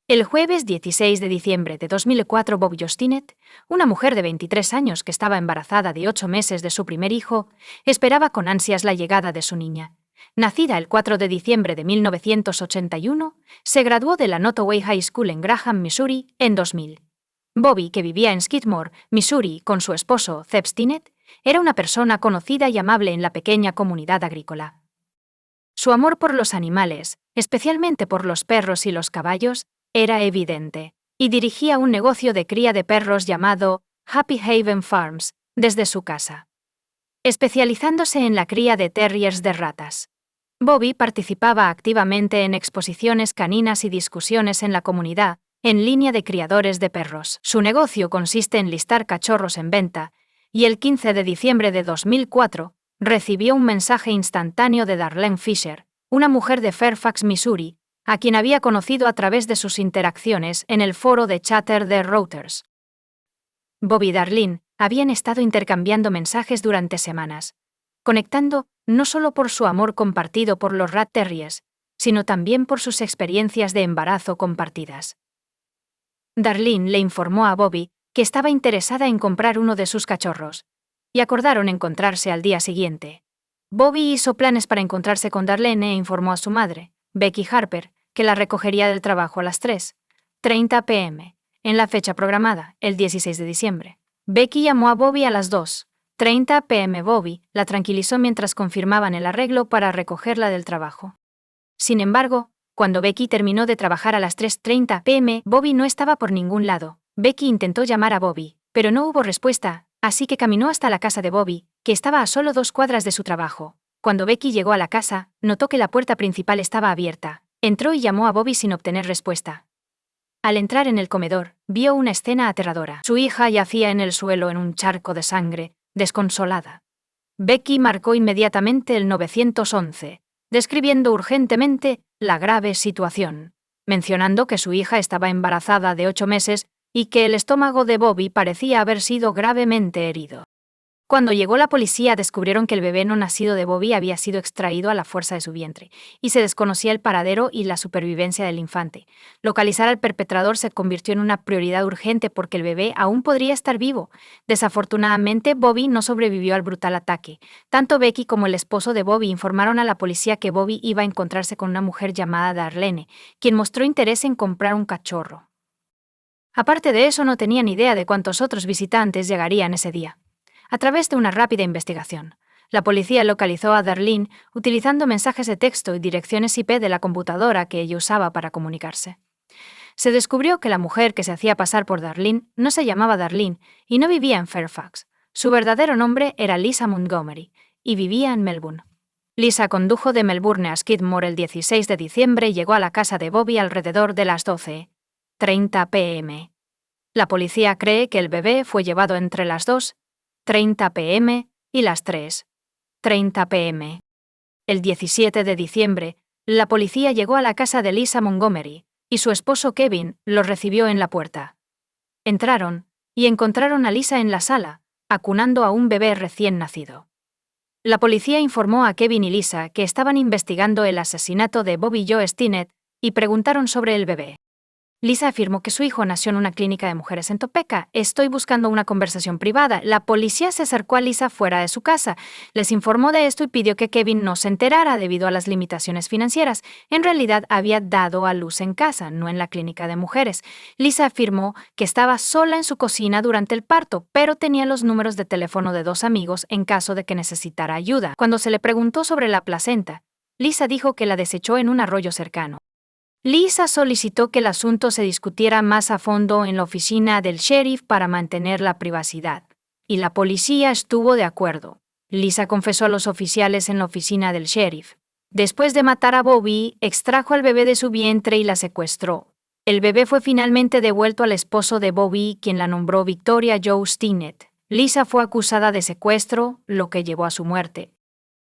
El jueves 16 de diciembre de 2004, Bobby Jostinet, una mujer de 23 años que estaba embarazada de 8 meses de su primer hijo, esperaba con ansias la llegada de su niña. Nacida el 4 de diciembre de 1981, se graduó de la Nottoway High School en Graham, Missouri, en 2000. Bobby, que vivía en Skidmore, Missouri, con su esposo, Zeb Stinnett, era una persona conocida y amable en la pequeña comunidad agrícola. Su amor por los animales, especialmente por los perros y los caballos, era evidente, y dirigía un negocio de cría de perros llamado Happy Haven Farms desde su casa, especializándose en la cría de terriers de ratas. Bobby participaba activamente en exposiciones caninas y discusiones en la comunidad, en línea de criadores de perros. Su negocio consiste en listar cachorros en venta, y el 15 de diciembre de 2004, recibió un mensaje instantáneo de Darlene Fisher, una mujer de Fairfax, Missouri, a quien había conocido a través de sus interacciones en el foro de Chatter de Reuters. Bobby y Darlene habían estado intercambiando mensajes durante semanas, conectando no solo por su amor compartido por los Rat Terriers, sino también por sus experiencias de embarazo compartidas. Darlene le informó a Bobby que estaba interesada en comprar uno de sus cachorros, y acordaron encontrarse al día siguiente. Bobby hizo planes para encontrarse con Darlene e informó a su madre, Becky Harper, que la recogería del trabajo a las 3:30 p.m., en la fecha programada, el 16 de diciembre. Becky llamó a Bobby a las 2:30 p.m. Bobby la tranquilizó mientras confirmaban el arreglo para recogerla del trabajo. Sin embargo, cuando Becky terminó de trabajar a las 3:30 p.m., Bobby no estaba por ningún lado. Becky intentó llamar a Bobby, pero no hubo respuesta, así que caminó hasta la casa de Bobby, que estaba a solo 2 cuadras de su trabajo. Cuando Becky llegó a la casa, notó que la puerta principal estaba abierta. Entró y llamó a Bobby sin obtener respuesta. Al entrar en el comedor, vio una escena aterradora. Su hija yacía en el suelo en un charco de sangre, desconsolada. Becky marcó inmediatamente el 911, describiendo urgentemente la grave situación, mencionando que su hija estaba embarazada de 8 meses y que el estómago de Bobby parecía haber sido gravemente herido. Cuando llegó la policía, descubrieron que el bebé no nacido de Bobby había sido extraído a la fuerza de su vientre, y se desconocía el paradero y la supervivencia del infante. Localizar al perpetrador se convirtió en una prioridad urgente porque el bebé aún podría estar vivo. Desafortunadamente, Bobby no sobrevivió al brutal ataque. Tanto Becky como el esposo de Bobby informaron a la policía que Bobby iba a encontrarse con una mujer llamada Darlene, quien mostró interés en comprar un cachorro. Aparte de eso, no tenían idea de cuántos otros visitantes llegarían ese día. A través de una rápida investigación, la policía localizó a Darlene utilizando mensajes de texto y direcciones IP de la computadora que ella usaba para comunicarse. Se descubrió que la mujer que se hacía pasar por Darlene no se llamaba Darlene y no vivía en Fairfax. Su verdadero nombre era Lisa Montgomery y vivía en Melbourne. Lisa condujo de Melbourne a Skidmore el 16 de diciembre y llegó a la casa de Bobby alrededor de las 12:30 p.m. La policía cree que el bebé fue llevado entre las 2:30 p.m. y las 3:30 p.m. El 17 de diciembre, la policía llegó a la casa de Lisa Montgomery, y su esposo Kevin los recibió en la puerta. Entraron, y encontraron a Lisa en la sala, acunando a un bebé recién nacido. La policía informó a Kevin y Lisa que estaban investigando el asesinato de Bobby Joe Stinnett, y preguntaron sobre el bebé. Lisa afirmó que su hijo nació en una clínica de mujeres en Topeka. Estoy buscando una conversación privada. La policía se acercó a Lisa fuera de su casa, les informó de esto y pidió que Kevin no se enterara debido a las limitaciones financieras. En realidad había dado a luz en casa, no en la clínica de mujeres. Lisa afirmó que estaba sola en su cocina durante el parto, pero tenía los números de teléfono de 2 amigos en caso de que necesitara ayuda. Cuando se le preguntó sobre la placenta, Lisa dijo que la desechó en un arroyo cercano. Lisa solicitó que el asunto se discutiera más a fondo en la oficina del sheriff para mantener la privacidad, y la policía estuvo de acuerdo. Lisa confesó a los oficiales en la oficina del sheriff. Después de matar a Bobby, extrajo al bebé de su vientre y la secuestró. El bebé fue finalmente devuelto al esposo de Bobby, quien la nombró Victoria Joe Stinnett. Lisa fue acusada de secuestro, lo que llevó a su muerte.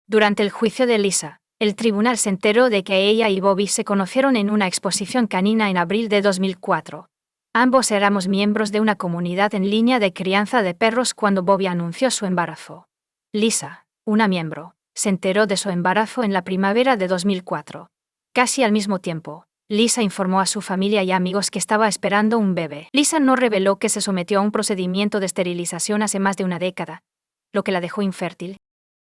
Durante el juicio de Lisa, el tribunal se enteró de que ella y Bobby se conocieron en una exposición canina en abril de 2004. Ambos éramos miembros de una comunidad en línea de crianza de perros cuando Bobby anunció su embarazo. Lisa, una miembro, se enteró de su embarazo en la primavera de 2004. Casi al mismo tiempo, Lisa informó a su familia y amigos que estaba esperando un bebé. Lisa no reveló que se sometió a un procedimiento de esterilización hace más de una década, lo que la dejó infértil.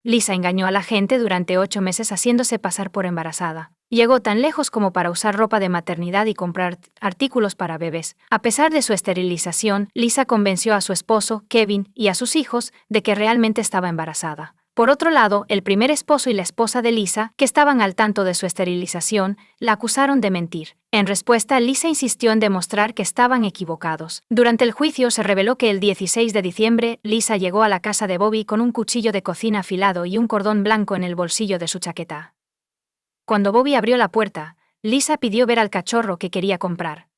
Lisa engañó a la gente durante 8 meses haciéndose pasar por embarazada. Llegó tan lejos como para usar ropa de maternidad y comprar artículos para bebés. A pesar de su esterilización, Lisa convenció a su esposo, Kevin, y a sus hijos de que realmente estaba embarazada. Por otro lado, el primer esposo y la esposa de Lisa, que estaban al tanto de su esterilización, la acusaron de mentir. En respuesta, Lisa insistió en demostrar que estaban equivocados. Durante el juicio se reveló que el 16 de diciembre, Lisa llegó a la casa de Bobby con un cuchillo de cocina afilado y un cordón blanco en el bolsillo de su chaqueta. Cuando Bobby abrió la puerta, Lisa pidió ver al cachorro que quería comprar.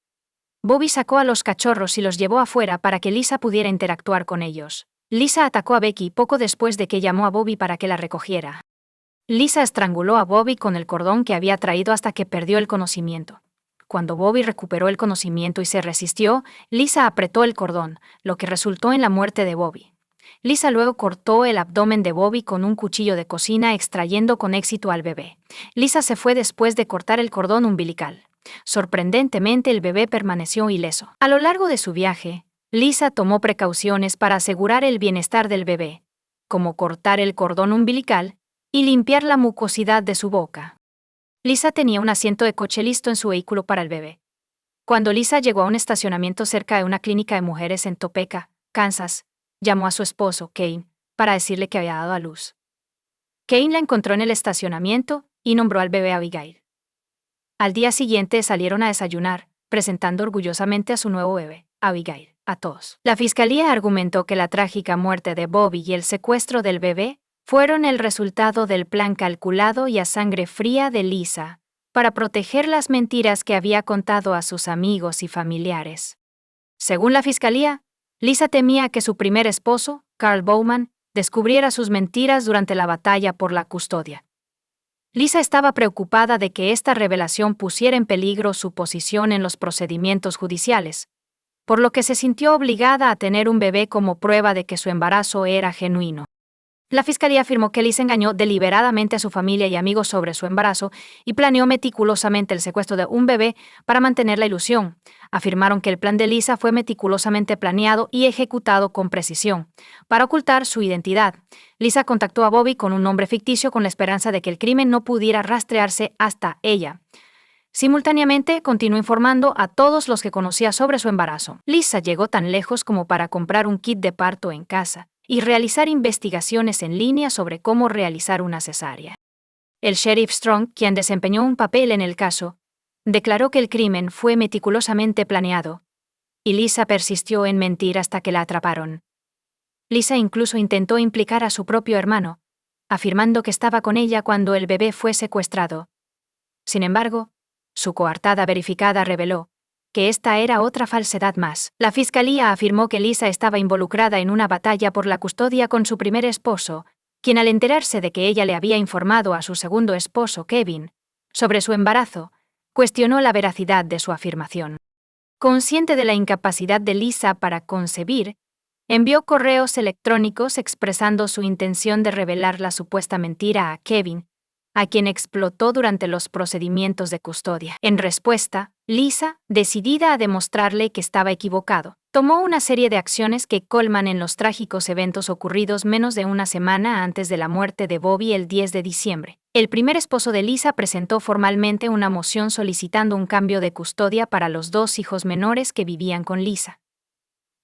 Bobby sacó a los cachorros y los llevó afuera para que Lisa pudiera interactuar con ellos. Lisa atacó a Becky poco después de que llamó a Bobby para que la recogiera. Lisa estranguló a Bobby con el cordón que había traído hasta que perdió el conocimiento. Cuando Bobby recuperó el conocimiento y se resistió, Lisa apretó el cordón, lo que resultó en la muerte de Bobby. Lisa luego cortó el abdomen de Bobby con un cuchillo de cocina, extrayendo con éxito al bebé. Lisa se fue después de cortar el cordón umbilical. Sorprendentemente, el bebé permaneció ileso. A lo largo de su viaje, Lisa tomó precauciones para asegurar el bienestar del bebé, como cortar el cordón umbilical y limpiar la mucosidad de su boca. Lisa tenía un asiento de coche listo en su vehículo para el bebé. Cuando Lisa llegó a un estacionamiento cerca de una clínica de mujeres en Topeka, Kansas, llamó a su esposo, Kane, para decirle que había dado a luz. Kane la encontró en el estacionamiento y nombró al bebé Abigail. Al día siguiente salieron a desayunar, presentando orgullosamente a su nuevo bebé, Abigail, a todos. La fiscalía argumentó que la trágica muerte de Bobby y el secuestro del bebé fueron el resultado del plan calculado y a sangre fría de Lisa para proteger las mentiras que había contado a sus amigos y familiares. Según la fiscalía, Lisa temía que su primer esposo, Carl Bowman, descubriera sus mentiras durante la batalla por la custodia. Lisa estaba preocupada de que esta revelación pusiera en peligro su posición en los procedimientos judiciales, por lo que se sintió obligada a tener un bebé como prueba de que su embarazo era genuino. La fiscalía afirmó que Lisa engañó deliberadamente a su familia y amigos sobre su embarazo y planeó meticulosamente el secuestro de un bebé para mantener la ilusión. Afirmaron que el plan de Lisa fue meticulosamente planeado y ejecutado con precisión. Para ocultar su identidad, Lisa contactó a Bobby con un nombre ficticio con la esperanza de que el crimen no pudiera rastrearse hasta ella. Simultáneamente, continuó informando a todos los que conocía sobre su embarazo. Lisa llegó tan lejos como para comprar un kit de parto en casa y realizar investigaciones en línea sobre cómo realizar una cesárea. El sheriff Strong, quien desempeñó un papel en el caso, declaró que el crimen fue meticulosamente planeado, y Lisa persistió en mentir hasta que la atraparon. Lisa incluso intentó implicar a su propio hermano, afirmando que estaba con ella cuando el bebé fue secuestrado. Sin embargo, su coartada verificada reveló que esta era otra falsedad más. La fiscalía afirmó que Lisa estaba involucrada en una batalla por la custodia con su primer esposo, quien al enterarse de que ella le había informado a su segundo esposo, Kevin, sobre su embarazo, cuestionó la veracidad de su afirmación. Consciente de la incapacidad de Lisa para concebir, envió correos electrónicos expresando su intención de revelar la supuesta mentira a Kevin, a quien explotó durante los procedimientos de custodia. En respuesta, Lisa, decidida a demostrarle que estaba equivocado, tomó una serie de acciones que colman en los trágicos eventos ocurridos menos de una semana antes de la muerte de Bobby el 10 de diciembre. El primer esposo de Lisa presentó formalmente una moción solicitando un cambio de custodia para los 2 hijos menores que vivían con Lisa.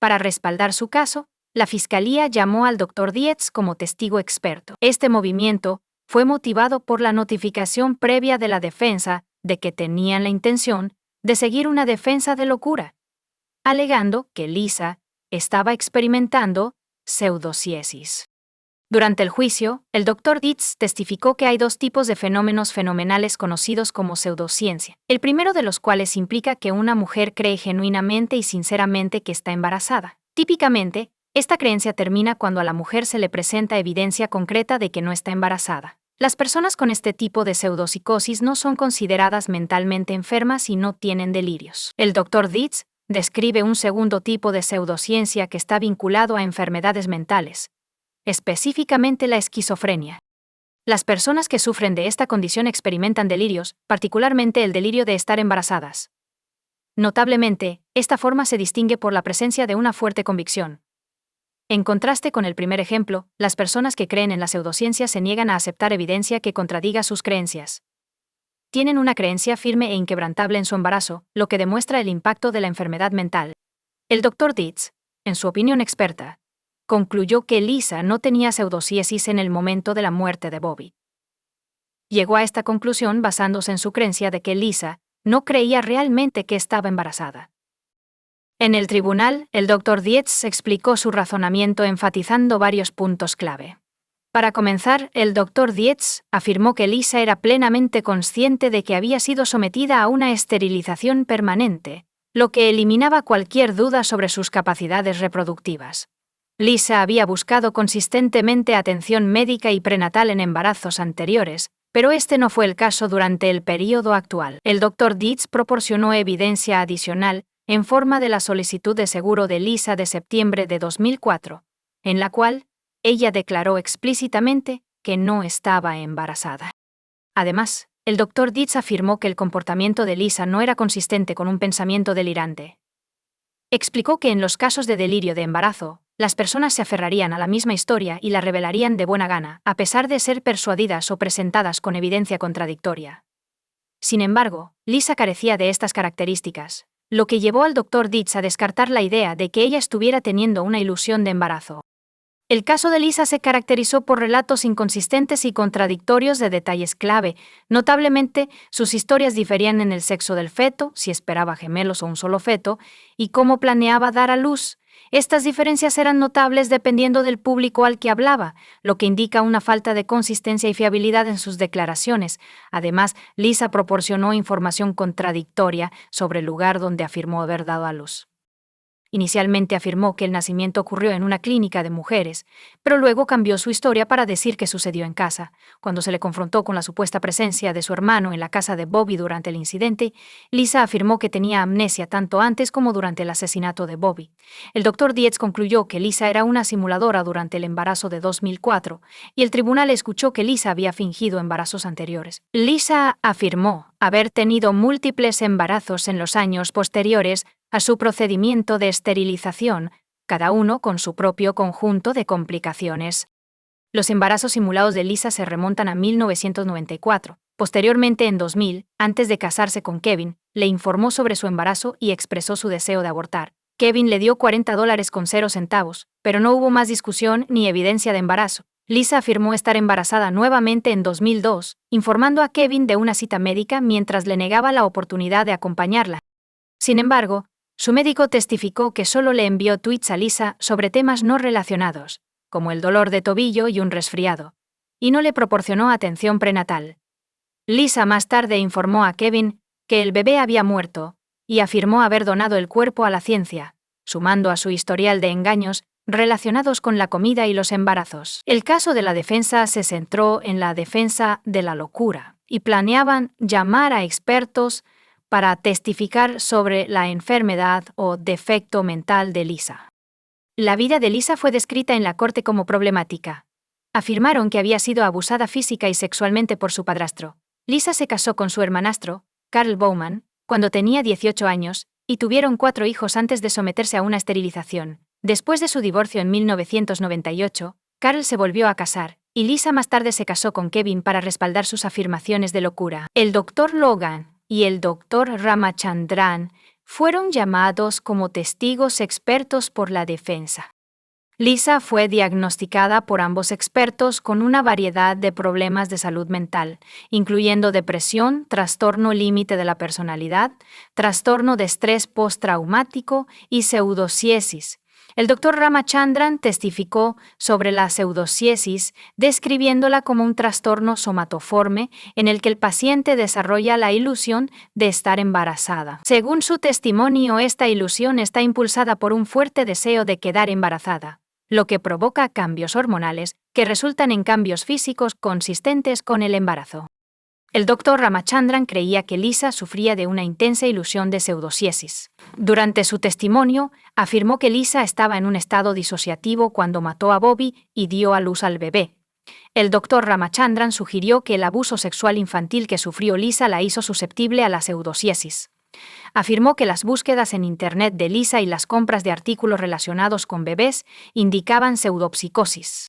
Para respaldar su caso, la fiscalía llamó al Dr. Dietz como testigo experto. Este movimiento fue motivado por la notificación previa de la defensa de que tenían la intención de seguir una defensa de locura, alegando que Lisa estaba experimentando pseudociesis. Durante el juicio, el Dr. Dietz testificó que hay 2 tipos de fenómenos fenomenales conocidos como pseudociencia, el primero de los cuales implica que una mujer cree genuinamente y sinceramente que está embarazada. Típicamente, esta creencia termina cuando a la mujer se le presenta evidencia concreta de que no está embarazada. Las personas con este tipo de pseudopsicosis no son consideradas mentalmente enfermas y no tienen delirios. El Dr. Dietz describe un segundo tipo de pseudociencia que está vinculado a enfermedades mentales, específicamente la esquizofrenia. Las personas que sufren de esta condición experimentan delirios, particularmente el delirio de estar embarazadas. Notablemente, esta forma se distingue por la presencia de una fuerte convicción. En contraste con el primer ejemplo, las personas que creen en la pseudociencia se niegan a aceptar evidencia que contradiga sus creencias. Tienen una creencia firme e inquebrantable en su embarazo, lo que demuestra el impacto de la enfermedad mental. El Dr. Dietz, en su opinión experta, concluyó que Lisa no tenía pseudociesis en el momento de la muerte de Bobby. Llegó a esta conclusión basándose en su creencia de que Lisa no creía realmente que estaba embarazada. En el tribunal, el Dr. Dietz explicó su razonamiento enfatizando varios puntos clave. Para comenzar, el Dr. Dietz afirmó que Lisa era plenamente consciente de que había sido sometida a una esterilización permanente, lo que eliminaba cualquier duda sobre sus capacidades reproductivas. Lisa había buscado consistentemente atención médica y prenatal en embarazos anteriores, pero este no fue el caso durante el período actual. El Dr. Dietz proporcionó evidencia adicional en forma de la solicitud de seguro de Lisa de septiembre de 2004, en la cual ella declaró explícitamente que no estaba embarazada. Además, el Dr. Dietz afirmó que el comportamiento de Lisa no era consistente con un pensamiento delirante. Explicó que en los casos de delirio de embarazo, las personas se aferrarían a la misma historia y la revelarían de buena gana, a pesar de ser persuadidas o presentadas con evidencia contradictoria. Sin embargo, Lisa carecía de estas características, lo que llevó al Dr. Dietz a descartar la idea de que ella estuviera teniendo una ilusión de embarazo. El caso de Lisa se caracterizó por relatos inconsistentes y contradictorios de detalles clave. Notablemente, sus historias diferían en el sexo del feto, si esperaba gemelos o un solo feto, y cómo planeaba dar a luz. Estas diferencias eran notables dependiendo del público al que hablaba, lo que indica una falta de consistencia y fiabilidad en sus declaraciones. Además, Lisa proporcionó información contradictoria sobre el lugar donde afirmó haber dado a luz. Inicialmente afirmó que el nacimiento ocurrió en una clínica de mujeres, pero luego cambió su historia para decir que sucedió en casa. Cuando se le confrontó con la supuesta presencia de su hermano en la casa de Bobby durante el incidente, Lisa afirmó que tenía amnesia tanto antes como durante el asesinato de Bobby. El Dr. Dietz concluyó que Lisa era una simuladora durante el embarazo de 2004, y el tribunal escuchó que Lisa había fingido embarazos anteriores. Lisa afirmó haber tenido múltiples embarazos en los años posteriores a su procedimiento de esterilización, cada uno con su propio conjunto de complicaciones. Los embarazos simulados de Lisa se remontan a 1994. Posteriormente, en 2000, antes de casarse con Kevin, le informó sobre su embarazo y expresó su deseo de abortar. Kevin le dio $40.00, pero no hubo más discusión ni evidencia de embarazo. Lisa afirmó estar embarazada nuevamente en 2002, informando a Kevin de una cita médica mientras le negaba la oportunidad de acompañarla. Sin embargo, su médico testificó que solo le envió tweets a Lisa sobre temas no relacionados, como el dolor de tobillo y un resfriado, y no le proporcionó atención prenatal. Lisa más tarde informó a Kevin que el bebé había muerto, y afirmó haber donado el cuerpo a la ciencia, sumando a su historial de engaños relacionados con la comida y los embarazos. El caso de la defensa se centró en la defensa de la locura, y planeaban llamar a expertos para testificar sobre la enfermedad o defecto mental de Lisa. La vida de Lisa fue descrita en la corte como problemática. Afirmaron que había sido abusada física y sexualmente por su padrastro. Lisa se casó con su hermanastro, Carl Bowman, cuando tenía 18 años, y tuvieron 4 hijos antes de someterse a una esterilización. Después de su divorcio en 1998, Carl se volvió a casar, y Lisa más tarde se casó con Kevin para respaldar sus afirmaciones de locura. El Dr. Logan y el Dr. Ramachandran fueron llamados como testigos expertos por la defensa. Lisa fue diagnosticada por ambos expertos con una variedad de problemas de salud mental, incluyendo depresión, trastorno límite de la personalidad, trastorno de estrés postraumático y pseudociesis. El Dr. Ramachandran testificó sobre la pseudociesis, describiéndola como un trastorno somatoforme en el que el paciente desarrolla la ilusión de estar embarazada. Según su testimonio, esta ilusión está impulsada por un fuerte deseo de quedar embarazada, lo que provoca cambios hormonales que resultan en cambios físicos consistentes con el embarazo. El Dr. Ramachandran creía que Lisa sufría de una intensa ilusión de pseudociesis. Durante su testimonio, afirmó que Lisa estaba en un estado disociativo cuando mató a Bobby y dio a luz al bebé. El doctor Ramachandran sugirió que el abuso sexual infantil que sufrió Lisa la hizo susceptible a la pseudociesis. Afirmó que las búsquedas en Internet de Lisa y las compras de artículos relacionados con bebés indicaban pseudopsicosis.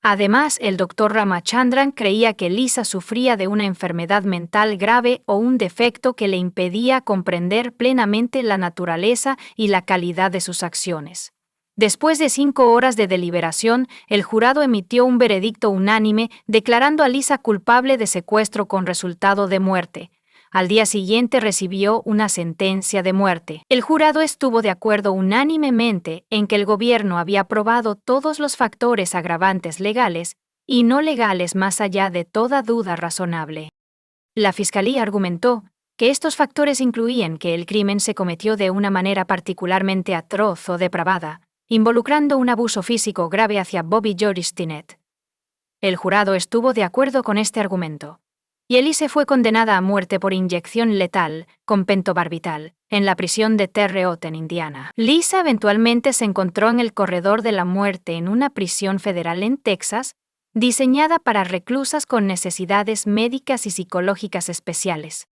Además, el doctor Ramachandran creía que Lisa sufría de una enfermedad mental grave o un defecto que le impedía comprender plenamente la naturaleza y la calidad de sus acciones. Después de 5 horas de deliberación, el jurado emitió un veredicto unánime declarando a Lisa culpable de secuestro con resultado de muerte. Al día siguiente recibió una sentencia de muerte. El jurado estuvo de acuerdo unánimemente en que el gobierno había probado todos los factores agravantes legales y no legales más allá de toda duda razonable. La fiscalía argumentó que estos factores incluían que el crimen se cometió de una manera particularmente atroz o depravada, involucrando un abuso físico grave hacia Bobby George Stinnett. El jurado estuvo de acuerdo con este argumento. Y Elise fue condenada a muerte por inyección letal con pentobarbital en la prisión de Terre Haute en Indiana. Lisa eventualmente se encontró en el corredor de la muerte en una prisión federal en Texas, diseñada para reclusas con necesidades médicas y psicológicas especiales.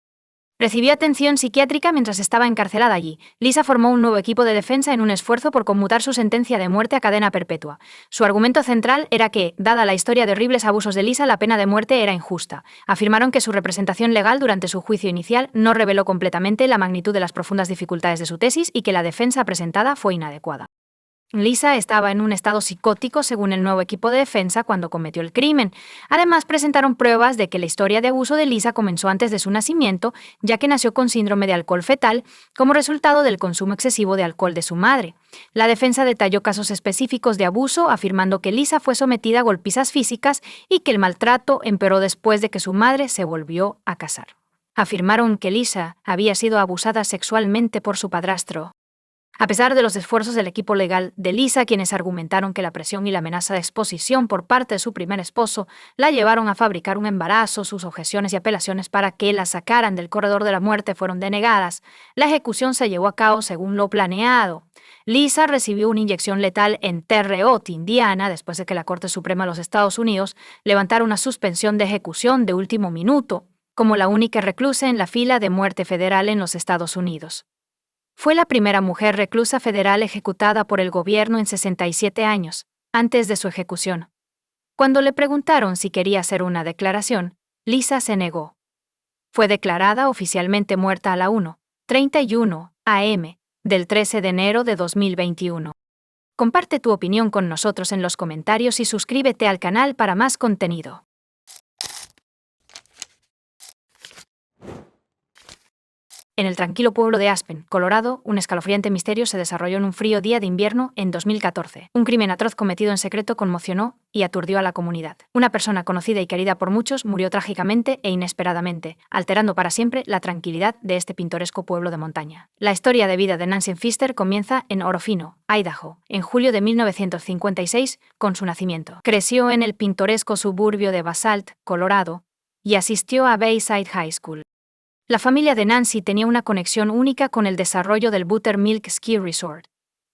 Recibió atención psiquiátrica mientras estaba encarcelada allí. Lisa formó un nuevo equipo de defensa en un esfuerzo por conmutar su sentencia de muerte a cadena perpetua. Su argumento central era que, dada la historia de horribles abusos de Lisa, la pena de muerte era injusta. Afirmaron que su representación legal durante su juicio inicial no reveló completamente la magnitud de las profundas dificultades de su tesis y que la defensa presentada fue inadecuada. Lisa estaba en un estado psicótico según el nuevo equipo de defensa cuando cometió el crimen. Además, presentaron pruebas de que la historia de abuso de Lisa comenzó antes de su nacimiento, ya que nació con síndrome de alcohol fetal como resultado del consumo excesivo de alcohol de su madre. La defensa detalló casos específicos de abuso, afirmando que Lisa fue sometida a golpizas físicas y que el maltrato empeoró después de que su madre se volvió a casar. Afirmaron que Lisa había sido abusada sexualmente por su padrastro. A pesar de los esfuerzos del equipo legal de Lisa, quienes argumentaron que la presión y la amenaza de exposición por parte de su primer esposo la llevaron a fabricar un embarazo, sus objeciones y apelaciones para que la sacaran del corredor de la muerte fueron denegadas. La ejecución se llevó a cabo según lo planeado. Lisa recibió una inyección letal en Terre Haute, Indiana, después de que la Corte Suprema de los Estados Unidos levantara una suspensión de ejecución de último minuto, como la única reclusa en la fila de muerte federal en los Estados Unidos. Fue la primera mujer reclusa federal ejecutada por el gobierno en 67 años, antes de su ejecución. Cuando le preguntaron si quería hacer una declaración, Lisa se negó. Fue declarada oficialmente muerta a la 1:31 a.m. del 13 de enero de 2021. Comparte tu opinión con nosotros en los comentarios y suscríbete al canal para más contenido. En el tranquilo pueblo de Aspen, Colorado, un escalofriante misterio se desarrolló en un frío día de invierno en 2014. Un crimen atroz cometido en secreto conmocionó y aturdió a la comunidad. Una persona conocida y querida por muchos murió trágicamente e inesperadamente, alterando para siempre la tranquilidad de este pintoresco pueblo de montaña. La historia de vida de Nancy Pfister comienza en Orofino, Idaho, en julio de 1956, con su nacimiento. Creció en el pintoresco suburbio de Basalt, Colorado, y asistió a Bayside High School. La familia de Nancy tenía una conexión única con el desarrollo del Buttermilk Ski Resort.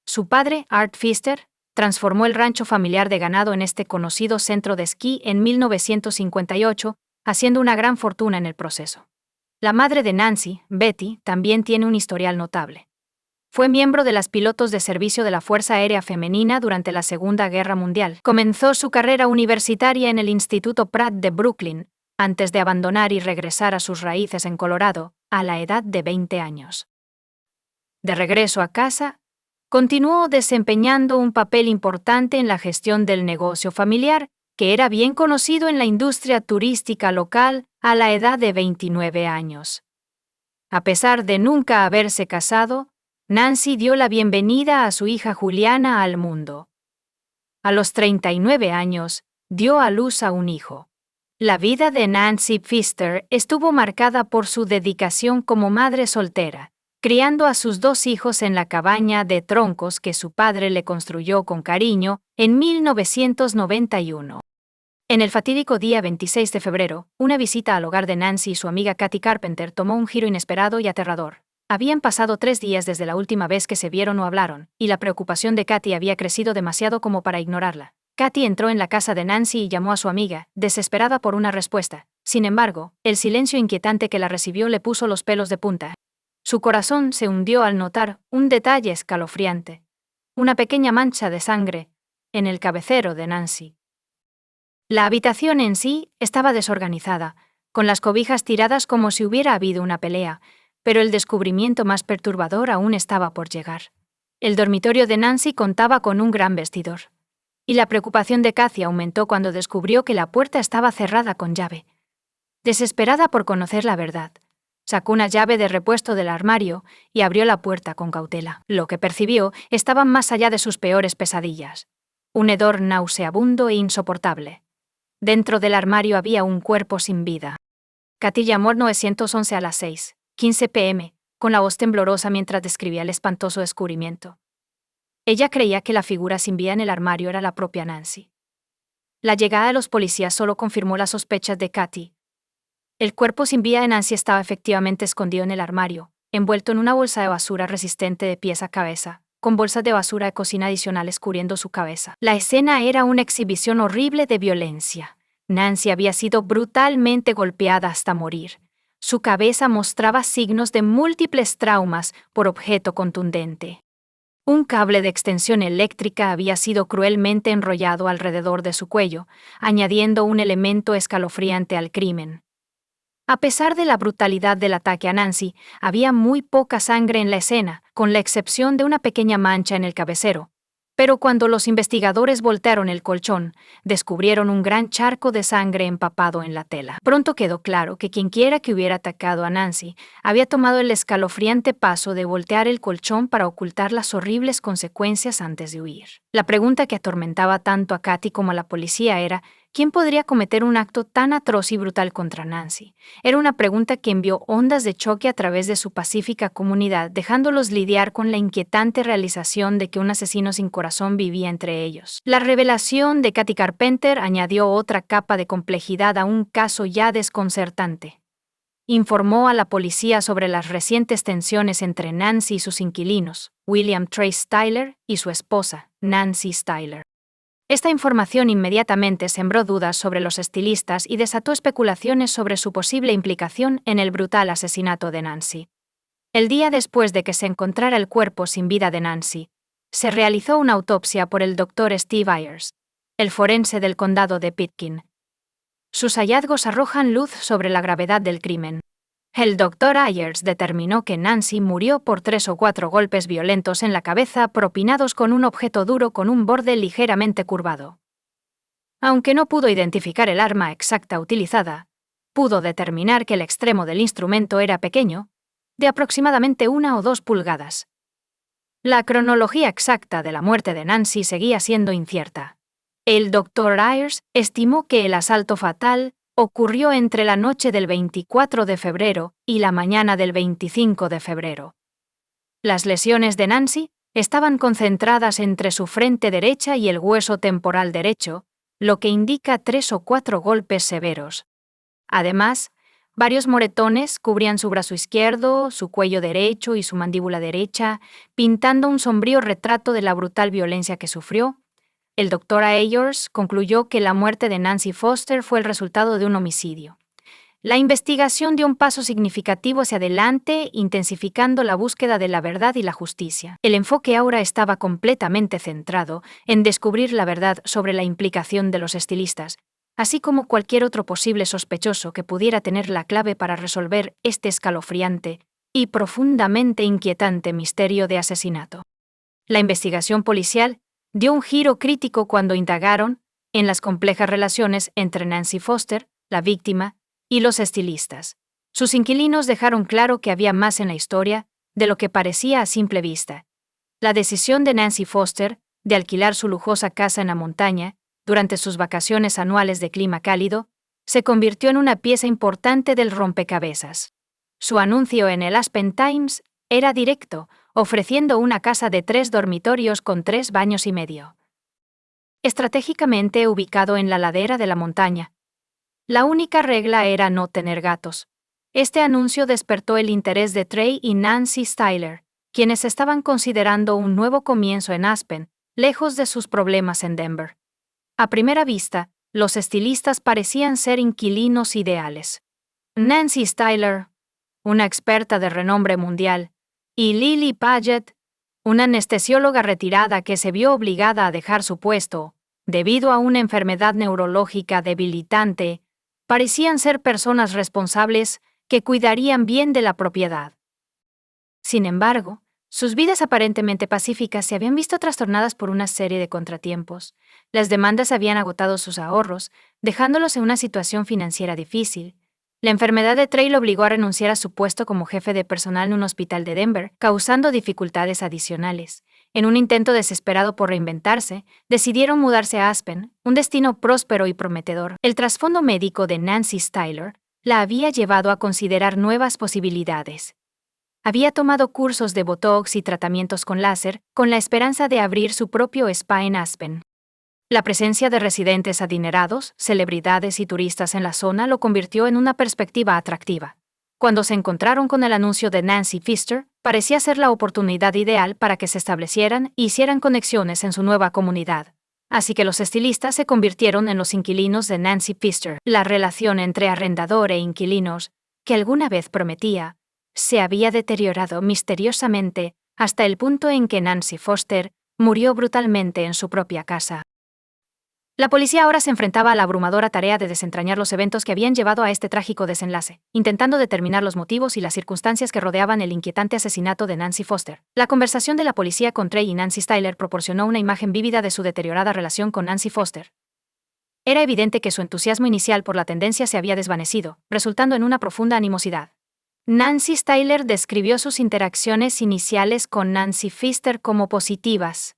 Su padre, Art Pfister, transformó el rancho familiar de ganado en este conocido centro de esquí en 1958, haciendo una gran fortuna en el proceso. La madre de Nancy, Betty, también tiene un historial notable. Fue miembro de las pilotos de servicio de la Fuerza Aérea Femenina durante la Segunda Guerra Mundial. Comenzó su carrera universitaria en el Instituto Pratt de Brooklyn, antes de abandonar y regresar a sus raíces en Colorado, a la edad de 20 años. De regreso a casa, continuó desempeñando un papel importante en la gestión del negocio familiar, que era bien conocido en la industria turística local a la edad de 29 años. A pesar de nunca haberse casado, Nancy dio la bienvenida a su hija Juliana al mundo. A los 39 años, dio a luz a un hijo. La vida de Nancy Pfister estuvo marcada por su dedicación como madre soltera, criando a sus 2 hijos en la cabaña de troncos que su padre le construyó con cariño en 1991. En el fatídico día 26 de febrero, una visita al hogar de Nancy y su amiga Kathy Carpenter tomó un giro inesperado y aterrador. Habían pasado 3 días desde la última vez que se vieron o hablaron, y la preocupación de Kathy había crecido demasiado como para ignorarla. Kathy entró en la casa de Nancy y llamó a su amiga, desesperada por una respuesta. Sin embargo, el silencio inquietante que la recibió le puso los pelos de punta. Su corazón se hundió al notar un detalle escalofriante: una pequeña mancha de sangre en el cabecero de Nancy. La habitación en sí estaba desorganizada, con las cobijas tiradas como si hubiera habido una pelea, pero el descubrimiento más perturbador aún estaba por llegar. El dormitorio de Nancy contaba con un gran vestidor. Y la preocupación de Kathy aumentó cuando descubrió que la puerta estaba cerrada con llave. Desesperada por conocer la verdad, sacó una llave de repuesto del armario y abrió la puerta con cautela. Lo que percibió estaba más allá de sus peores pesadillas. Un hedor nauseabundo e insoportable. Dentro del armario había un cuerpo sin vida. Kathy llamó al 911 a las 6:15 p.m., con la voz temblorosa mientras describía el espantoso descubrimiento. Ella creía que la figura sin vida en el armario era la propia Nancy. La llegada de los policías solo confirmó las sospechas de Kathy. El cuerpo sin vida de Nancy estaba efectivamente escondido en el armario, envuelto en una bolsa de basura resistente de pies a cabeza, con bolsas de basura de cocina adicionales cubriendo su cabeza. La escena era una exhibición horrible de violencia. Nancy había sido brutalmente golpeada hasta morir. Su cabeza mostraba signos de múltiples traumas por objeto contundente. Un cable de extensión eléctrica había sido cruelmente enrollado alrededor de su cuello, añadiendo un elemento escalofriante al crimen. A pesar de la brutalidad del ataque a Nancy, había muy poca sangre en la escena, con la excepción de una pequeña mancha en el cabecero. Pero cuando los investigadores voltearon el colchón, descubrieron un gran charco de sangre empapado en la tela. Pronto quedó claro que quienquiera que hubiera atacado a Nancy había tomado el escalofriante paso de voltear el colchón para ocultar las horribles consecuencias antes de huir. La pregunta que atormentaba tanto a Kathy como a la policía era: ¿quién podría cometer un acto tan atroz y brutal contra Nancy? Era una pregunta que envió ondas de choque a través de su pacífica comunidad, dejándolos lidiar con la inquietante realización de que un asesino sin corazón vivía entre ellos. La revelación de Kathy Carpenter añadió otra capa de complejidad a un caso ya desconcertante. Informó a la policía sobre las recientes tensiones entre Nancy y sus inquilinos, William Trace Styler y su esposa, Nancy Styler. Esta información inmediatamente sembró dudas sobre los estilistas y desató especulaciones sobre su posible implicación en el brutal asesinato de Nancy. El día después de que se encontrara el cuerpo sin vida de Nancy, se realizó una autopsia por el Dr. Steve Ayers, el forense del condado de Pitkin. Sus hallazgos arrojan luz sobre la gravedad del crimen. El Dr. Ayers determinó que Nancy murió por 3 o 4 golpes violentos en la cabeza propinados con un objeto duro con un borde ligeramente curvado. Aunque no pudo identificar el arma exacta utilizada, pudo determinar que el extremo del instrumento era pequeño, de aproximadamente 1 o 2 pulgadas. La cronología exacta de la muerte de Nancy seguía siendo incierta. El Dr. Ayers estimó que el asalto fatal ocurrió entre la noche del 24 de febrero y la mañana del 25 de febrero. Las lesiones de Nancy estaban concentradas entre su frente derecha y el hueso temporal derecho, lo que indica 3 o 4 golpes severos. Además, varios moretones cubrían su brazo izquierdo, su cuello derecho y su mandíbula derecha, pintando un sombrío retrato de la brutal violencia que sufrió. El Dr. Ayers concluyó que la muerte de Nancy Foster fue el resultado de un homicidio. La investigación dio un paso significativo hacia adelante, intensificando la búsqueda de la verdad y la justicia. El enfoque ahora estaba completamente centrado en descubrir la verdad sobre la implicación de los estilistas, así como cualquier otro posible sospechoso que pudiera tener la clave para resolver este escalofriante y profundamente inquietante misterio de asesinato. La investigación policial dio un giro crítico cuando indagaron en las complejas relaciones entre Nancy Foster, la víctima, y los estilistas. Sus inquilinos dejaron claro que había más en la historia de lo que parecía a simple vista. La decisión de Nancy Foster de alquilar su lujosa casa en la montaña durante sus vacaciones anuales de clima cálido se convirtió en una pieza importante del rompecabezas. Su anuncio en el Aspen Times era directo, ofreciendo una casa de 3 dormitorios con 3 baños y medio. Estratégicamente ubicado en la ladera de la montaña. La única regla era no tener gatos. Este anuncio despertó el interés de Trey y Nancy Styler, quienes estaban considerando un nuevo comienzo en Aspen, lejos de sus problemas en Denver. A primera vista, los estilistas parecían ser inquilinos ideales. Nancy Styler, una experta de renombre mundial, y Lily Paget, una anestesióloga retirada que se vio obligada a dejar su puesto debido a una enfermedad neurológica debilitante, parecían ser personas responsables que cuidarían bien de la propiedad. Sin embargo, sus vidas aparentemente pacíficas se habían visto trastornadas por una serie de contratiempos. Las demandas habían agotado sus ahorros, dejándolos en una situación financiera difícil. La enfermedad de Trey lo obligó a renunciar a su puesto como jefe de personal en un hospital de Denver, causando dificultades adicionales. En un intento desesperado por reinventarse, decidieron mudarse a Aspen, un destino próspero y prometedor. El trasfondo médico de Nancy Styler la había llevado a considerar nuevas posibilidades. Había tomado cursos de Botox y tratamientos con láser, con la esperanza de abrir su propio spa en Aspen. La presencia de residentes adinerados, celebridades y turistas en la zona lo convirtió en una perspectiva atractiva. Cuando se encontraron con el anuncio de Nancy Pfister, parecía ser la oportunidad ideal para que se establecieran y hicieran conexiones en su nueva comunidad. Así que los estilistas se convirtieron en los inquilinos de Nancy Pfister. La relación entre arrendador e inquilinos, que alguna vez prometía, se había deteriorado misteriosamente hasta el punto en que Nancy Foster murió brutalmente en su propia casa. La policía ahora se enfrentaba a la abrumadora tarea de desentrañar los eventos que habían llevado a este trágico desenlace, intentando determinar los motivos y las circunstancias que rodeaban el inquietante asesinato de Nancy Foster. La conversación de la policía con Trey y Nancy Styler proporcionó una imagen vívida de su deteriorada relación con Nancy Foster. Era evidente que su entusiasmo inicial por la tendencia se había desvanecido, resultando en una profunda animosidad. Nancy Styler describió sus interacciones iniciales con Nancy Pfister como positivas.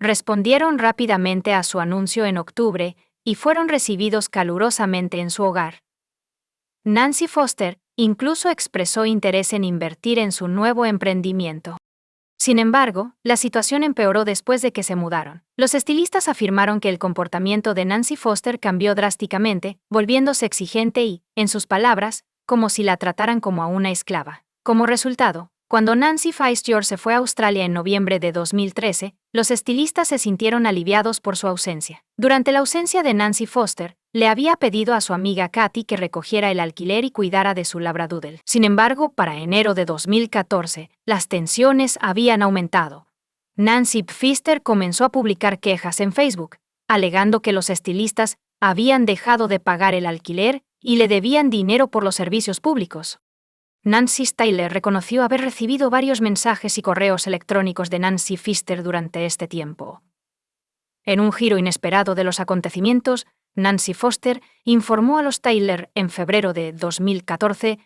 Respondieron rápidamente a su anuncio en octubre y fueron recibidos calurosamente en su hogar. Nancy Foster incluso expresó interés en invertir en su nuevo emprendimiento. Sin embargo, la situación empeoró después de que se mudaron. Los estilistas afirmaron que el comportamiento de Nancy Foster cambió drásticamente, volviéndose exigente y, en sus palabras, como si la trataran como a una esclava. Como resultado, cuando Nancy Pfister se fue a Australia en noviembre de 2013, los estilistas se sintieron aliviados por su ausencia. Durante la ausencia de Nancy Foster, le había pedido a su amiga Katy que recogiera el alquiler y cuidara de su labradoodle. Sin embargo, para enero de 2014, las tensiones habían aumentado. Nancy Pfister comenzó a publicar quejas en Facebook, alegando que los estilistas habían dejado de pagar el alquiler y le debían dinero por los servicios públicos. Nancy Styler reconoció haber recibido varios mensajes y correos electrónicos de Nancy Pfister durante este tiempo. En un giro inesperado de los acontecimientos, Nancy Foster informó a los Styler en febrero de 2014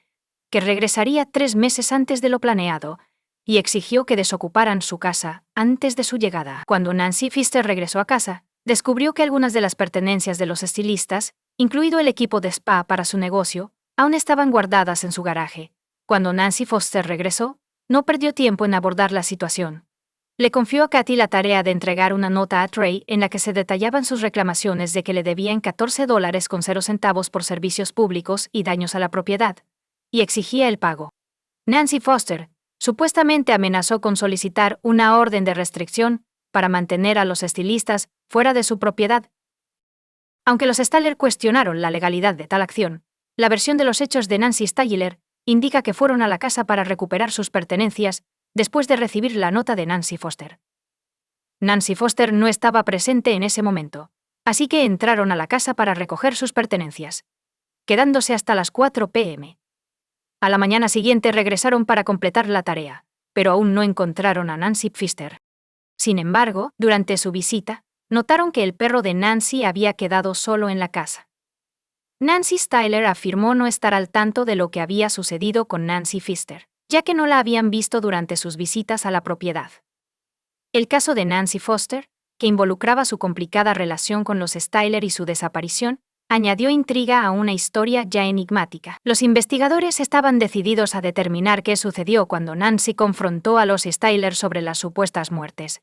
que regresaría 3 meses antes de lo planeado y exigió que desocuparan su casa antes de su llegada. Cuando Nancy Pfister regresó a casa, descubrió que algunas de las pertenencias de los estilistas, incluido el equipo de spa para su negocio, aún estaban guardadas en su garaje. Cuando Nancy Foster regresó, no perdió tiempo en abordar la situación. Le confió a Katy la tarea de entregar una nota a Trey en la que se detallaban sus reclamaciones de que le debían $14.00 por servicios públicos y daños a la propiedad, y exigía el pago. Nancy Foster supuestamente amenazó con solicitar una orden de restricción para mantener a los estilistas fuera de su propiedad. Aunque los Styler cuestionaron la legalidad de tal acción, la versión de los hechos de Nancy Styler indica que fueron a la casa para recuperar sus pertenencias después de recibir la nota de Nancy Foster. Nancy Foster no estaba presente en ese momento, así que entraron a la casa para recoger sus pertenencias, quedándose hasta las 4 p.m. A la mañana siguiente regresaron para completar la tarea, pero aún no encontraron a Nancy Pfister. Sin embargo, durante su visita, notaron que el perro de Nancy había quedado solo en la casa. Nancy Styler afirmó no estar al tanto de lo que había sucedido con Nancy Pfister, ya que no la habían visto durante sus visitas a la propiedad. El caso de Nancy Foster, que involucraba su complicada relación con los Styler y su desaparición, añadió intriga a una historia ya enigmática. Los investigadores estaban decididos a determinar qué sucedió cuando Nancy confrontó a los Styler sobre las supuestas muertes.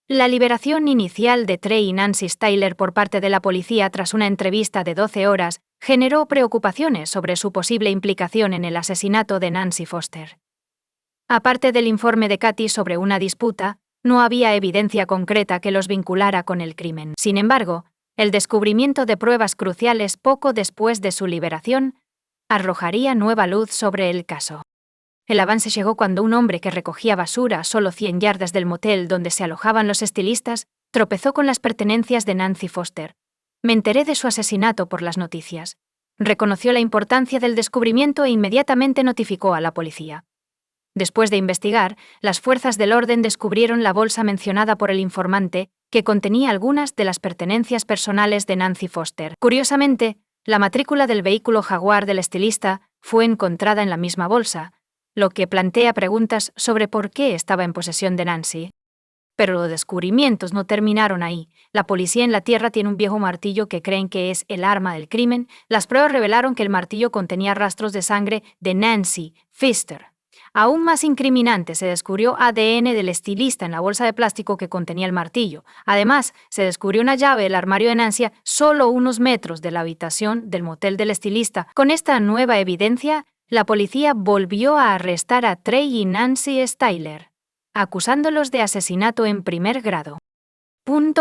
La liberación inicial de Trey y Nancy Styler por parte de la policía tras una entrevista de 12 horas generó preocupaciones sobre su posible implicación en el asesinato de Nancy Foster. Aparte del informe de Katy sobre una disputa, No había evidencia concreta que los vinculara con el crimen. Sin embargo, el descubrimiento de pruebas cruciales poco después de su liberación arrojaría nueva luz sobre el caso. El avance llegó cuando un hombre que recogía basura a solo 100 yardas del motel donde se alojaban los estilistas tropezó con las pertenencias de Nancy Foster. Me enteré de su asesinato por las noticias. Reconoció la importancia del descubrimiento e inmediatamente notificó a la policía. Después de investigar, las fuerzas del orden descubrieron la bolsa mencionada por el informante, que contenía algunas de las pertenencias personales de Nancy Foster. Curiosamente, la matrícula del vehículo Jaguar del estilista fue encontrada en la misma bolsa, lo que plantea preguntas sobre por qué estaba en posesión de Nancy. Pero los descubrimientos no terminaron ahí. La policía en la tierra tiene un viejo martillo que creen que es el arma del crimen. Las pruebas revelaron que el martillo contenía rastros de sangre de Nancy Foster. Aún más incriminante, se descubrió ADN del estilista en la bolsa de plástico que contenía el martillo. Además, se descubrió una llave del armario de Nancy solo unos metros de la habitación del motel del estilista. Con esta nueva evidencia, la policía volvió a arrestar a Trey y Nancy Styler, acusándolos de asesinato en primer grado.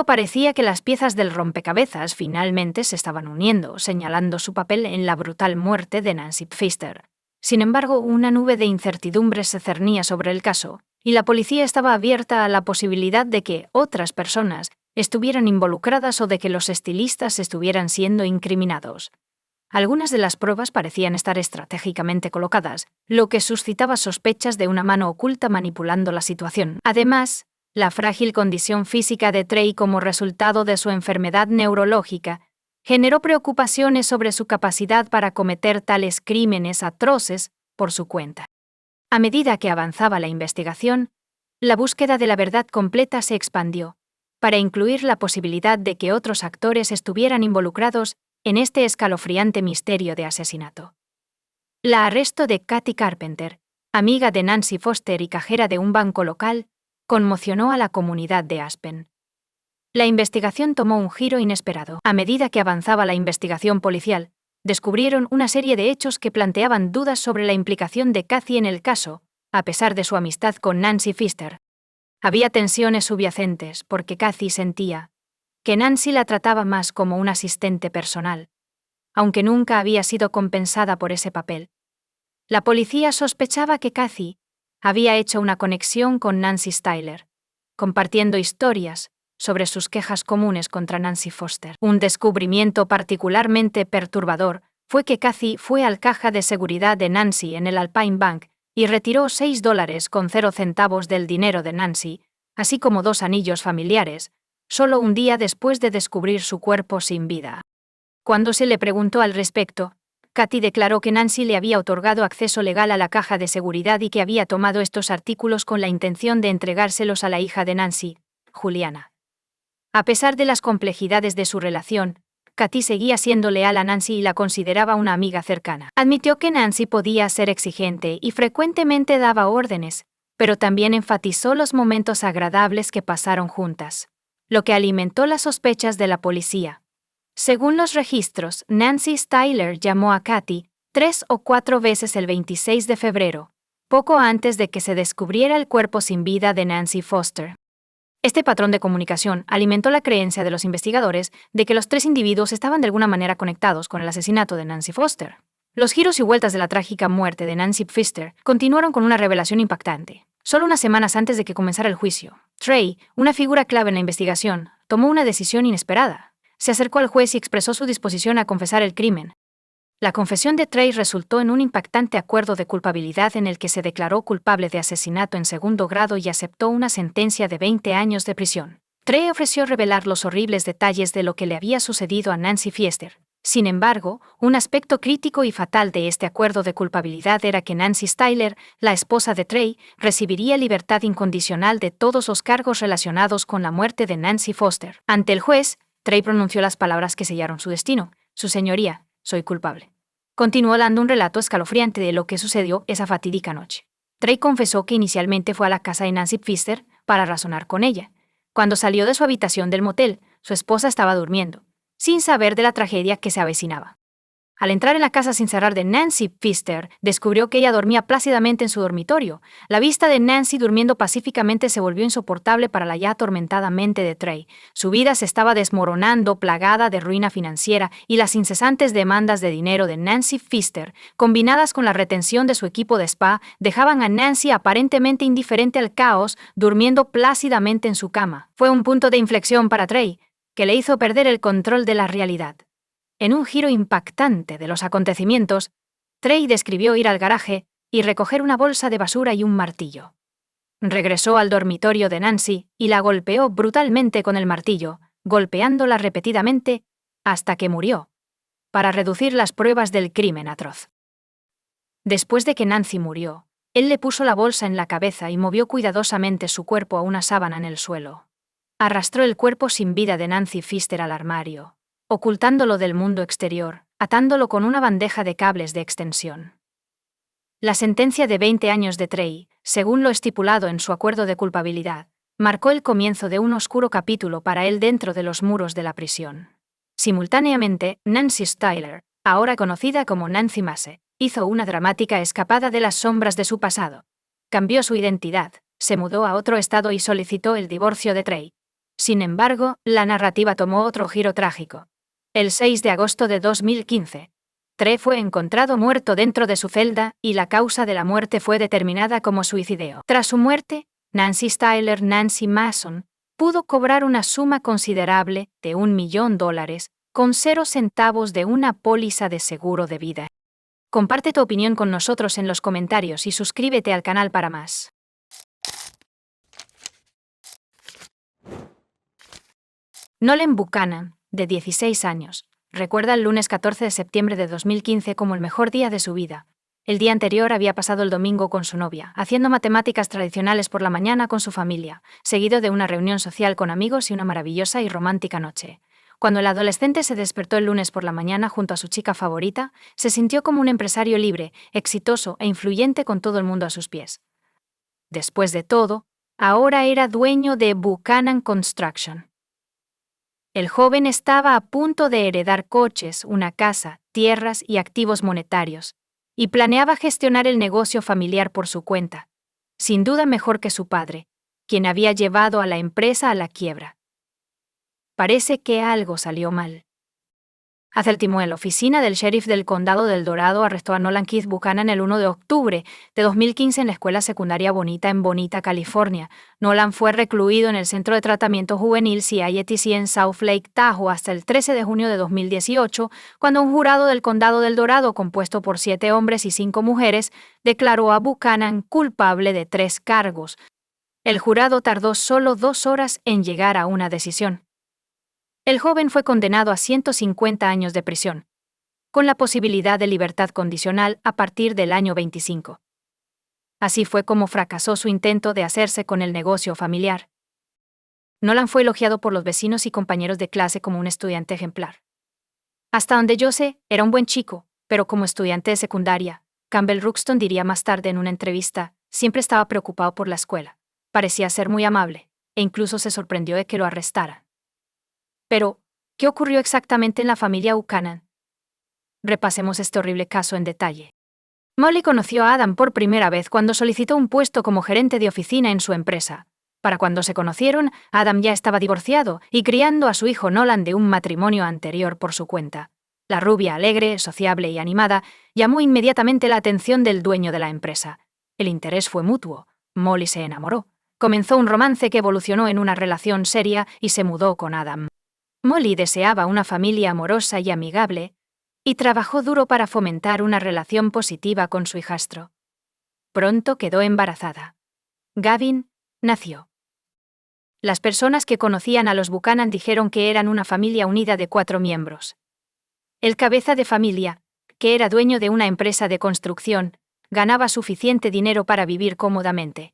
Parecía que las piezas del rompecabezas finalmente se estaban uniendo, señalando su papel en la brutal muerte de Nancy Foster. Sin embargo, una nube de incertidumbre se cernía sobre el caso, y la policía estaba abierta a la posibilidad de que otras personas estuvieran involucradas o de que los estilistas estuvieran siendo incriminados. Algunas de las pruebas parecían estar estratégicamente colocadas, lo que suscitaba sospechas de una mano oculta manipulando la situación. Además, la frágil condición física de Trey como resultado de su enfermedad neurológica generó preocupaciones sobre su capacidad para cometer tales crímenes atroces por su cuenta. A medida que avanzaba la investigación, la búsqueda de la verdad completa se expandió, para incluir la posibilidad de que otros actores estuvieran involucrados en este escalofriante misterio de asesinato. La arresto de Kathy Carpenter, amiga de Nancy Foster y cajera de un banco local, conmocionó a la comunidad de Aspen. La investigación tomó un giro inesperado. A medida que avanzaba la investigación policial, descubrieron una serie de hechos que planteaban dudas sobre la implicación de Kathy en el caso, a pesar de su amistad con Nancy Foster. Había tensiones subyacentes porque Kathy sentía que Nancy la trataba más como un asistente personal, aunque nunca había sido compensada por ese papel. La policía sospechaba que Kathy había hecho una conexión con Nancy Styler, compartiendo historias sobre sus quejas comunes contra Nancy Foster. Un descubrimiento particularmente perturbador fue que Kathy fue al caja de seguridad de Nancy en el Alpine Bank y retiró $6.00 del dinero de Nancy, así como 2 anillos familiares, solo un día después de descubrir su cuerpo sin vida. Cuando se le preguntó al respecto, Kathy declaró que Nancy le había otorgado acceso legal a la caja de seguridad y que había tomado estos artículos con la intención de entregárselos a la hija de Nancy, Juliana. A pesar de las complejidades de su relación, Kathy seguía siendo leal a Nancy y la consideraba una amiga cercana. Admitió que Nancy podía ser exigente y frecuentemente daba órdenes, pero también enfatizó los momentos agradables que pasaron juntas, lo que alimentó las sospechas de la policía. Según los registros, Nancy Styler llamó a Kathy 3 o 4 veces el 26 de febrero, poco antes de que se descubriera el cuerpo sin vida de Nancy Foster. Este patrón de comunicación alimentó la creencia de los investigadores de que los 3 individuos estaban de alguna manera conectados con el asesinato de Nancy Foster. Los giros y vueltas de la trágica muerte de Nancy Foster continuaron con una revelación impactante. Solo unas semanas antes de que comenzara el juicio, Trey, una figura clave en la investigación, tomó una decisión inesperada. Se acercó al juez y expresó su disposición a confesar el crimen. La confesión de Trey resultó en un impactante acuerdo de culpabilidad en el que se declaró culpable de asesinato en segundo grado y aceptó una sentencia de 20 años de prisión. Trey ofreció revelar los horribles detalles de lo que le había sucedido a Nancy Foster. Sin embargo, un aspecto crítico y fatal de este acuerdo de culpabilidad era que Nancy Styler, la esposa de Trey, recibiría libertad incondicional de todos los cargos relacionados con la muerte de Nancy Foster. Ante el juez, Trey pronunció las palabras que sellaron su destino: Su señoría, soy culpable. Continuó dando un relato escalofriante de lo que sucedió esa fatídica noche. Trey confesó que inicialmente fue a la casa de Nancy Foster para razonar con ella. Cuando salió de su habitación del motel, su esposa estaba durmiendo, sin saber de la tragedia que se avecinaba. Al entrar en la casa sin cerrar de Nancy Pfister, descubrió que ella dormía plácidamente en su dormitorio. La vista de Nancy durmiendo pacíficamente se volvió insoportable para la ya atormentada mente de Trey. Su vida se estaba desmoronando, plagada de ruina financiera, y las incesantes demandas de dinero de Nancy Pfister, combinadas con la retención de su equipo de spa, dejaban a Nancy aparentemente indiferente al caos, durmiendo plácidamente en su cama. Fue un punto de inflexión para Trey, que le hizo perder el control de la realidad. En un giro impactante de los acontecimientos, Trey describió ir al garaje y recoger una bolsa de basura y un martillo. Regresó al dormitorio de Nancy y la golpeó brutalmente con el martillo, golpeándola repetidamente hasta que murió, para reducir las pruebas del crimen atroz. Después de que Nancy murió, él le puso la bolsa en la cabeza y movió cuidadosamente su cuerpo a una sábana en el suelo. Arrastró el cuerpo sin vida de Nancy Pfister al armario, ocultándolo del mundo exterior, atándolo con una bandeja de cables de extensión. La sentencia de 20 años de Trey, según lo estipulado en su acuerdo de culpabilidad, marcó el comienzo de un oscuro capítulo para él dentro de los muros de la prisión. Simultáneamente, Nancy Styler, ahora conocida como Nancy Mace, hizo una dramática escapada de las sombras de su pasado. Cambió su identidad, se mudó a otro estado y solicitó el divorcio de Trey. Sin embargo, la narrativa tomó otro giro trágico. El 6 de agosto de 2015, Trey fue encontrado muerto dentro de su celda y la causa de la muerte fue determinada como suicidio. Tras su muerte, Nancy Styler Nancy Mason pudo cobrar una suma considerable de $1 millón con 0 centavos de una póliza de seguro de vida. Comparte tu opinión con nosotros en los comentarios y suscríbete al canal para más. Nolan Buchanan, de 16 años, recuerda el lunes 14 de septiembre de 2015 como el mejor día de su vida. El día anterior había pasado el domingo con su novia, haciendo matemáticas tradicionales por la mañana con su familia, seguido de una reunión social con amigos y una maravillosa y romántica noche. Cuando el adolescente se despertó el lunes por la mañana junto a su chica favorita, se sintió como un empresario libre, exitoso e influyente con todo el mundo a sus pies. Después de todo, ahora era dueño de Buchanan Construction. El joven estaba a punto de heredar coches, una casa, tierras y activos monetarios, y planeaba gestionar el negocio familiar por su cuenta, sin duda mejor que su padre, quien había llevado a la empresa a la quiebra. Parece que algo salió mal. Hace el timón, la oficina del sheriff del condado del Dorado arrestó a Nolan Keith Buchanan el 1 de octubre de 2015 en la escuela secundaria Bonita en Bonita, California. Nolan fue recluido en el Centro de Tratamiento Juvenil CITC en South Lake Tahoe hasta el 13 de junio de 2018, cuando un jurado del condado del Dorado, compuesto por 7 hombres y 5 mujeres, declaró a Buchanan culpable de 3 cargos. El jurado tardó solo 2 horas en llegar a una decisión. El joven fue condenado a 150 años de prisión, con la posibilidad de libertad condicional a partir del año 25. Así fue como fracasó su intento de hacerse con el negocio familiar. Nolan fue elogiado por los vecinos y compañeros de clase como un estudiante ejemplar. Hasta donde yo sé, era un buen chico, pero como estudiante de secundaria, Campbell Ruxton diría más tarde en una entrevista, siempre estaba preocupado por la escuela. Parecía ser muy amable, e incluso se sorprendió de que lo arrestaran. Pero, ¿qué ocurrió exactamente en la familia Buchanan? Repasemos este horrible caso en detalle. Molly conoció a Adam por primera vez cuando solicitó un puesto como gerente de oficina en su empresa. Para cuando se conocieron, Adam ya estaba divorciado y criando a su hijo Nolan de un matrimonio anterior por su cuenta. La rubia alegre, sociable y animada llamó inmediatamente la atención del dueño de la empresa. El interés fue mutuo. Molly se enamoró. Comenzó un romance que evolucionó en una relación seria y se mudó con Adam. Molly deseaba una familia amorosa y amigable, y trabajó duro para fomentar una relación positiva con su hijastro. Pronto quedó embarazada. Gavin nació. Las personas que conocían a los Buchanan dijeron que eran una familia unida de 4 miembros. El cabeza de familia, que era dueño de una empresa de construcción, ganaba suficiente dinero para vivir cómodamente.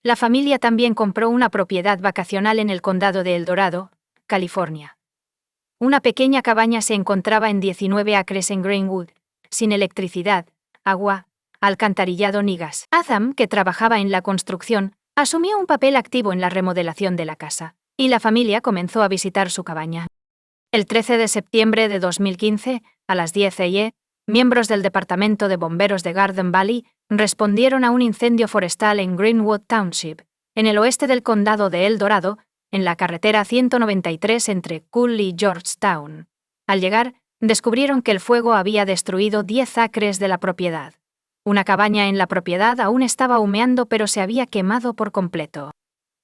La familia también compró una propiedad vacacional en el condado de El Dorado, California. Una pequeña cabaña se encontraba en 19 acres en Greenwood, sin electricidad, agua, alcantarillado ni gas. Adam, que trabajaba en la construcción, asumió un papel activo en la remodelación de la casa, y la familia comenzó a visitar su cabaña. El 13 de septiembre de 2015, a las 10 a.m., miembros del Departamento de Bomberos de Garden Valley respondieron a un incendio forestal en Greenwood Township, en el oeste del condado de El Dorado, en la carretera 193 entre Cool y Georgetown. Al llegar, descubrieron que el fuego había destruido 10 acres de la propiedad. Una cabaña en la propiedad aún estaba humeando, pero se había quemado por completo.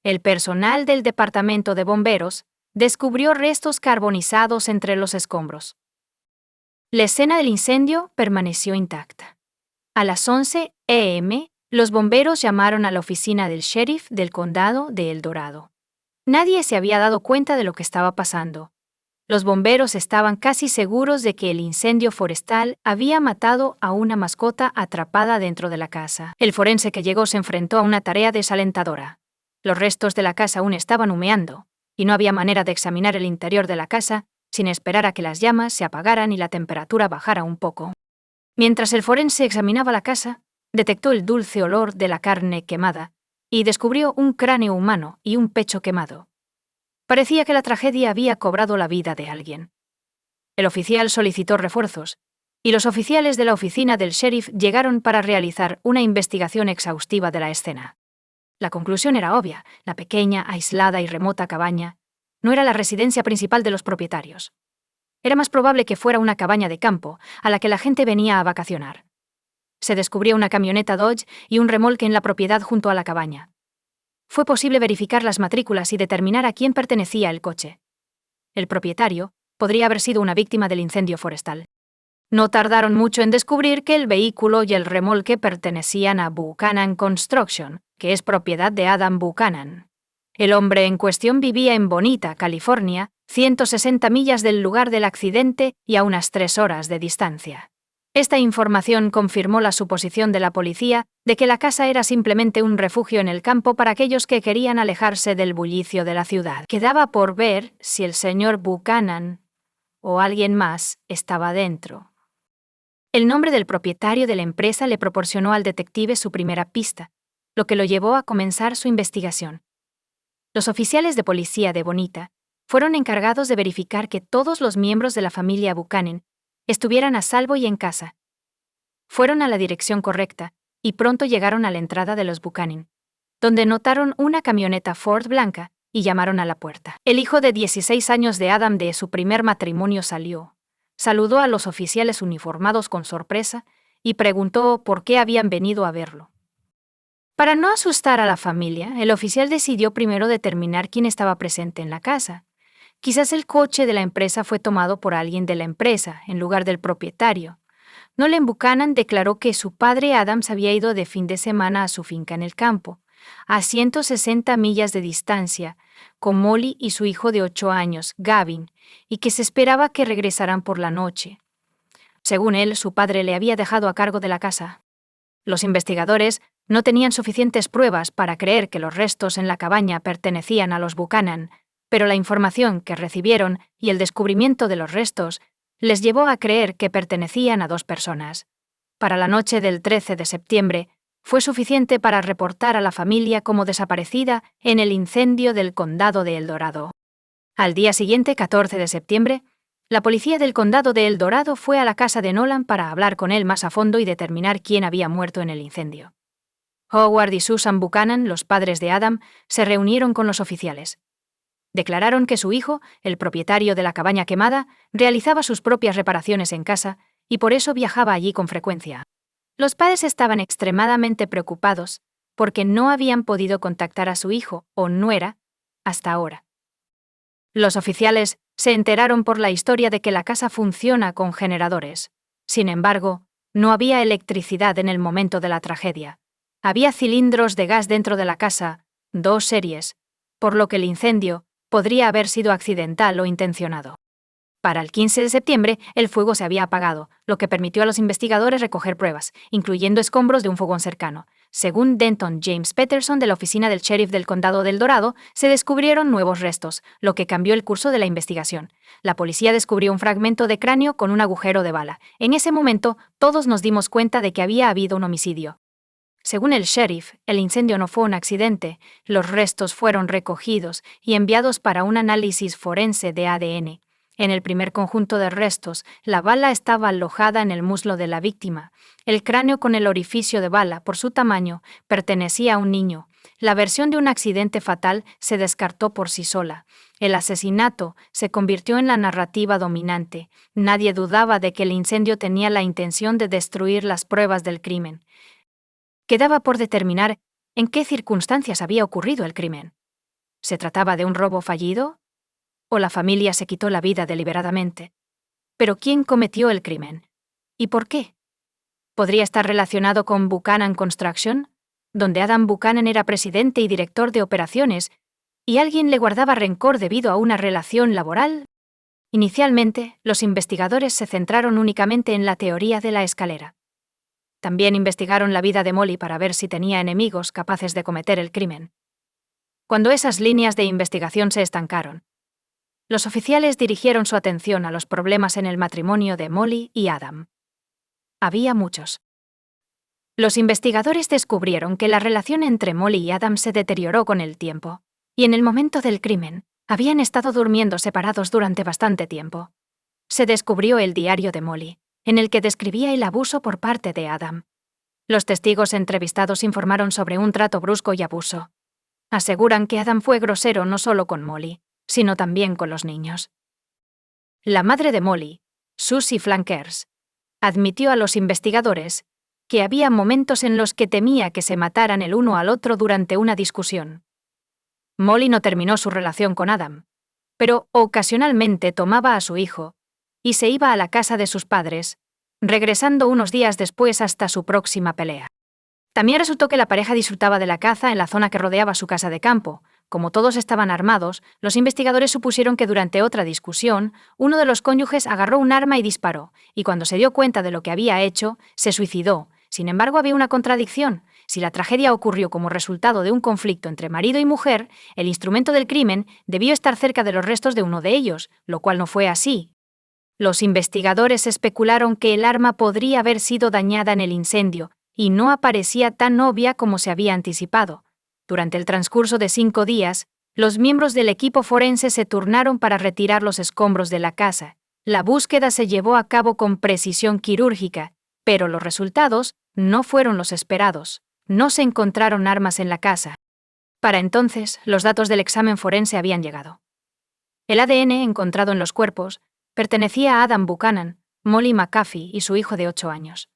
El personal del Departamento de Bomberos descubrió restos carbonizados entre los escombros. La escena del incendio permaneció intacta. A las 11 a.m., los bomberos llamaron a la oficina del sheriff del condado de El Dorado. Nadie se había dado cuenta de lo que estaba pasando. Los bomberos estaban casi seguros de que el incendio forestal había matado a una mascota atrapada dentro de la casa. El forense que llegó se enfrentó a una tarea desalentadora. Los restos de la casa aún estaban humeando, y no había manera de examinar el interior de la casa sin esperar a que las llamas se apagaran y la temperatura bajara un poco. Mientras el forense examinaba la casa, detectó el dulce olor de la carne quemada y descubrió un cráneo humano y un pecho quemado. Parecía que la tragedia había cobrado la vida de alguien. El oficial solicitó refuerzos, y los oficiales de la oficina del sheriff llegaron para realizar una investigación exhaustiva de la escena. La conclusión era obvia: la pequeña, aislada y remota cabaña no era la residencia principal de los propietarios. Era más probable que fuera una cabaña de campo a la que la gente venía a vacacionar. Se descubrió una camioneta Dodge y un remolque en la propiedad junto a la cabaña. Fue posible verificar las matrículas y determinar a quién pertenecía el coche. El propietario podría haber sido una víctima del incendio forestal. No tardaron mucho en descubrir que el vehículo y el remolque pertenecían a Buchanan Construction, que es propiedad de Adam Buchanan. El hombre en cuestión vivía en Bonita, California, 160 millas del lugar del accidente y a unas 3 horas de distancia. Esta información confirmó la suposición de la policía de que la casa era simplemente un refugio en el campo para aquellos que querían alejarse del bullicio de la ciudad. Quedaba por ver si el señor Buchanan o alguien más estaba dentro. El nombre del propietario de la empresa le proporcionó al detective su primera pista, lo que lo llevó a comenzar su investigación. Los oficiales de policía de Bonita fueron encargados de verificar que todos los miembros de la familia Buchanan estuvieran a salvo y en casa. Fueron a la dirección correcta y pronto llegaron a la entrada de los Buchanan, donde notaron una camioneta Ford blanca y llamaron a la puerta. El hijo de 16 años de Adam de su primer matrimonio salió, saludó a los oficiales uniformados con sorpresa y preguntó por qué habían venido a verlo. Para no asustar a la familia, el oficial decidió primero determinar quién estaba presente en la casa. Quizás el coche de la empresa fue tomado por alguien de la empresa, en lugar del propietario. Nolan Buchanan declaró que su padre Adams había ido de fin de semana a su finca en el campo, a 160 millas de distancia, con Molly y su hijo de 8 años, Gavin, y que se esperaba que regresaran por la noche. Según él, su padre le había dejado a cargo de la casa. Los investigadores no tenían suficientes pruebas para creer que los restos en la cabaña pertenecían a los Buchanan, pero la información que recibieron y el descubrimiento de los restos les llevó a creer que pertenecían a 2 personas. Para la noche del 13 de septiembre, fue suficiente para reportar a la familia como desaparecida en el incendio del condado de El Dorado. Al día siguiente, 14 de septiembre, la policía del condado de El Dorado fue a la casa de Nolan para hablar con él más a fondo y determinar quién había muerto en el incendio. Howard y Susan Buchanan, los padres de Adam, se reunieron con los oficiales. Declararon que su hijo, el propietario de la cabaña quemada, realizaba sus propias reparaciones en casa y por eso viajaba allí con frecuencia. Los padres estaban extremadamente preocupados porque no habían podido contactar a su hijo o nuera hasta ahora. Los oficiales se enteraron por la historia de que la casa funciona con generadores. Sin embargo, no había electricidad en el momento de la tragedia. Había cilindros de gas dentro de la casa, 2 series, por lo que el incendio podría haber sido accidental o intencionado. Para el 15 de septiembre, el fuego se había apagado, lo que permitió a los investigadores recoger pruebas, incluyendo escombros de un fogón cercano. Según Denton James Peterson de la oficina del sheriff del condado del Dorado, se descubrieron nuevos restos, lo que cambió el curso de la investigación. La policía descubrió un fragmento de cráneo con un agujero de bala. En ese momento, todos nos dimos cuenta de que había habido un homicidio. Según el sheriff, el incendio no fue un accidente. Los restos fueron recogidos y enviados para un análisis forense de ADN. En el primer conjunto de restos, la bala estaba alojada en el muslo de la víctima. El cráneo con el orificio de bala, por su tamaño, pertenecía a un niño. La versión de un accidente fatal se descartó por sí sola. El asesinato se convirtió en la narrativa dominante. Nadie dudaba de que el incendio tenía la intención de destruir las pruebas del crimen. Quedaba por determinar en qué circunstancias había ocurrido el crimen. ¿Se trataba de un robo fallido? ¿O la familia se quitó la vida deliberadamente? ¿Pero quién cometió el crimen? ¿Y por qué? ¿Podría estar relacionado con Buchanan Construction, donde Adam Buchanan era presidente y director de operaciones, y alguien le guardaba rencor debido a una relación laboral? Inicialmente, los investigadores se centraron únicamente en la teoría de la escalera. También investigaron la vida de Molly para ver si tenía enemigos capaces de cometer el crimen. Cuando esas líneas de investigación se estancaron, los oficiales dirigieron su atención a los problemas en el matrimonio de Molly y Adam. Había muchos. Los investigadores descubrieron que la relación entre Molly y Adam se deterioró con el tiempo, y en el momento del crimen, habían estado durmiendo separados durante bastante tiempo. Se descubrió el diario de Molly, en el que describía el abuso por parte de Adam. Los testigos entrevistados informaron sobre un trato brusco y abuso. Aseguran que Adam fue grosero no solo con Molly, sino también con los niños. La madre de Molly, Susie Flankers, admitió a los investigadores que había momentos en los que temía que se mataran el uno al otro durante una discusión. Molly no terminó su relación con Adam, pero ocasionalmente tomaba a su hijo y se iba a la casa de sus padres, regresando unos días después hasta su próxima pelea. También resultó que la pareja disfrutaba de la caza en la zona que rodeaba su casa de campo. Como todos estaban armados, los investigadores supusieron que durante otra discusión, uno de los cónyuges agarró un arma y disparó, y cuando se dio cuenta de lo que había hecho, se suicidó. Sin embargo, había una contradicción. Si la tragedia ocurrió como resultado de un conflicto entre marido y mujer, el instrumento del crimen debió estar cerca de los restos de uno de ellos, lo cual no fue así. Los investigadores especularon que el arma podría haber sido dañada en el incendio, y no aparecía tan obvia como se había anticipado. Durante el transcurso de 5 días, los miembros del equipo forense se turnaron para retirar los escombros de la casa. La búsqueda se llevó a cabo con precisión quirúrgica, pero los resultados no fueron los esperados. No se encontraron armas en la casa. Para entonces, los datos del examen forense habían llegado. El ADN encontrado en los cuerpos pertenecía a Adam Buchanan, Molly McAfee y su hijo de 8 años.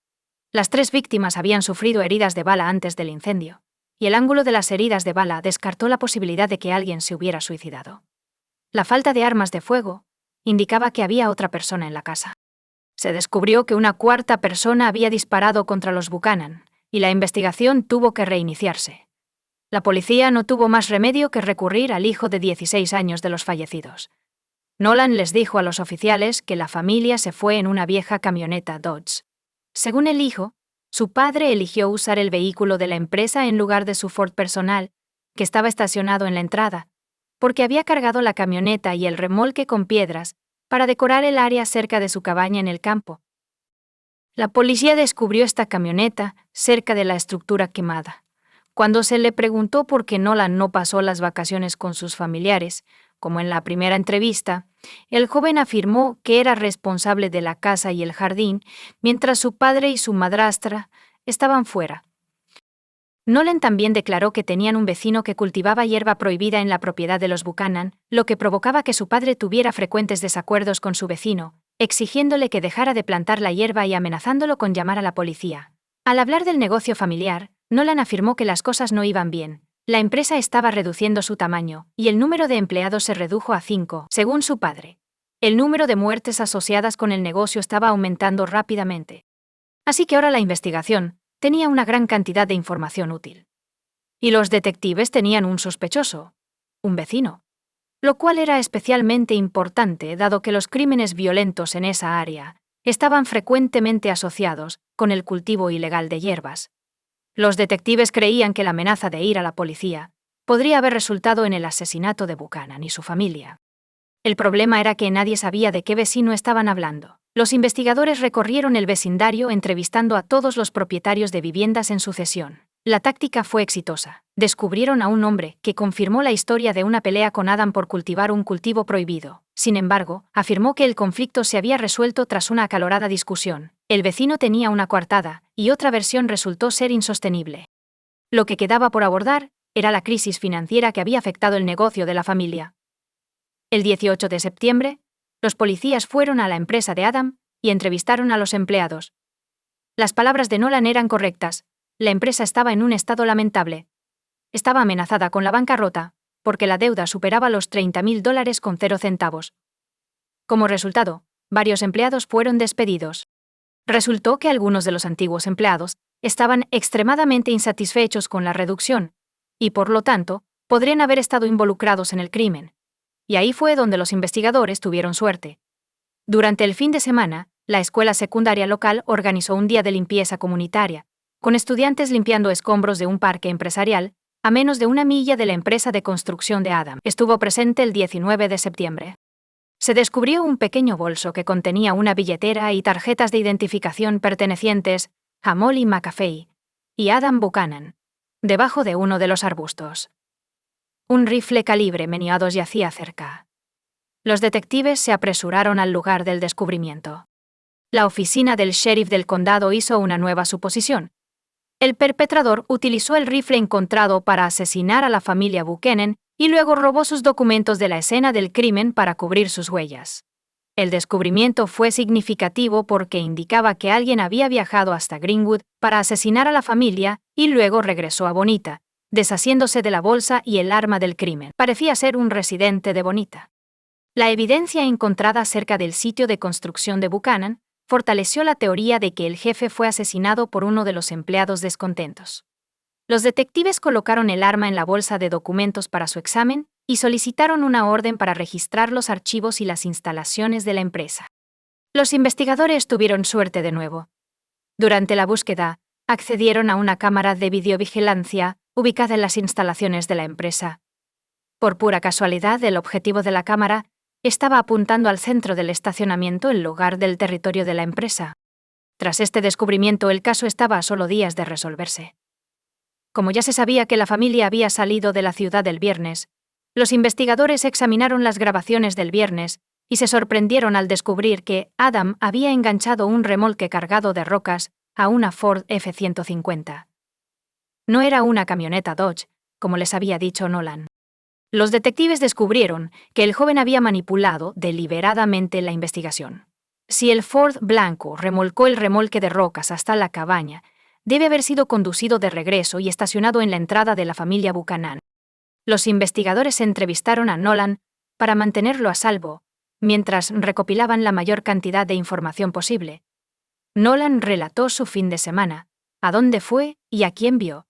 Las 3 víctimas habían sufrido heridas de bala antes del incendio, y el ángulo de las heridas de bala descartó la posibilidad de que alguien se hubiera suicidado. La falta de armas de fuego indicaba que había otra persona en la casa. Se descubrió que una cuarta persona había disparado contra los Buchanan, y la investigación tuvo que reiniciarse. La policía no tuvo más remedio que recurrir al hijo de 16 años de los fallecidos. Nolan les dijo a los oficiales que la familia se fue en una vieja camioneta Dodge. Según el hijo, su padre eligió usar el vehículo de la empresa en lugar de su Ford personal, que estaba estacionado en la entrada, porque había cargado la camioneta y el remolque con piedras para decorar el área cerca de su cabaña en el campo. La policía descubrió esta camioneta cerca de la estructura quemada. Cuando se le preguntó por qué Nolan no pasó las vacaciones con sus familiares, como en la primera entrevista, el joven afirmó que era responsable de la casa y el jardín, mientras su padre y su madrastra estaban fuera. Nolan también declaró que tenían un vecino que cultivaba hierba prohibida en la propiedad de los Buchanan, lo que provocaba que su padre tuviera frecuentes desacuerdos con su vecino, exigiéndole que dejara de plantar la hierba y amenazándolo con llamar a la policía. Al hablar del negocio familiar, Nolan afirmó que las cosas no iban bien. La empresa estaba reduciendo su tamaño, y el número de empleados se redujo a 5, según su padre. El número de muertes asociadas con el negocio estaba aumentando rápidamente. Así que ahora la investigación tenía una gran cantidad de información útil. Y los detectives tenían un sospechoso, un vecino, lo cual era especialmente importante dado que los crímenes violentos en esa área estaban frecuentemente asociados con el cultivo ilegal de hierbas. Los detectives creían que la amenaza de ir a la policía podría haber resultado en el asesinato de Buchanan y su familia. El problema era que nadie sabía de qué vecino estaban hablando. Los investigadores recorrieron el vecindario entrevistando a todos los propietarios de viviendas en sucesión. La táctica fue exitosa. Descubrieron a un hombre que confirmó la historia de una pelea con Adam por cultivar un cultivo prohibido. Sin embargo, afirmó que el conflicto se había resuelto tras una acalorada discusión. El vecino tenía una coartada, y otra versión resultó ser insostenible. Lo que quedaba por abordar era la crisis financiera que había afectado el negocio de la familia. El 18 de septiembre, los policías fueron a la empresa de Adam y entrevistaron a los empleados. Las palabras de Nolan eran correctas. La empresa estaba en un estado lamentable. Estaba amenazada con la bancarrota, porque la deuda superaba los $30,000 con 0 centavos. Como resultado, varios empleados fueron despedidos. Resultó que algunos de los antiguos empleados estaban extremadamente insatisfechos con la reducción, y por lo tanto, podrían haber estado involucrados en el crimen. Y ahí fue donde los investigadores tuvieron suerte. Durante el fin de semana, la escuela secundaria local organizó un día de limpieza comunitaria, con estudiantes limpiando escombros de un parque empresarial, a menos de 1 milla de la empresa de construcción de Adam. Estuvo presente el 19 de septiembre. Se descubrió un pequeño bolso que contenía una billetera y tarjetas de identificación pertenecientes a Molly McAfee y Adam Buchanan, debajo de uno de los arbustos. Un rifle calibre .22 yacía cerca. Los detectives se apresuraron al lugar del descubrimiento. La oficina del sheriff del condado hizo una nueva suposición. El perpetrador utilizó el rifle encontrado para asesinar a la familia Buchanan y luego robó sus documentos de la escena del crimen para cubrir sus huellas. El descubrimiento fue significativo porque indicaba que alguien había viajado hasta Greenwood para asesinar a la familia y luego regresó a Bonita, deshaciéndose de la bolsa y el arma del crimen. Parecía ser un residente de Bonita. La evidencia encontrada cerca del sitio de construcción de Buchanan fortaleció la teoría de que el jefe fue asesinado por uno de los empleados descontentos. Los detectives colocaron el arma en la bolsa de documentos para su examen y solicitaron una orden para registrar los archivos y las instalaciones de la empresa. Los investigadores tuvieron suerte de nuevo. Durante la búsqueda, accedieron a una cámara de videovigilancia ubicada en las instalaciones de la empresa. Por pura casualidad, el objetivo de la cámara estaba apuntando al centro del estacionamiento en lugar del territorio de la empresa. Tras este descubrimiento, el caso estaba a solo días de resolverse. Como ya se sabía que la familia había salido de la ciudad el viernes, los investigadores examinaron las grabaciones del viernes y se sorprendieron al descubrir que Adam había enganchado un remolque cargado de rocas a una Ford F-150. No era una camioneta Dodge, como les había dicho Nolan. Los detectives descubrieron que el joven había manipulado deliberadamente la investigación. Si el Ford blanco remolcó el remolque de rocas hasta la cabaña, debe haber sido conducido de regreso y estacionado en la entrada de la familia Buchanan. Los investigadores entrevistaron a Nolan para mantenerlo a salvo, mientras recopilaban la mayor cantidad de información posible. Nolan relató su fin de semana, a dónde fue y a quién vio.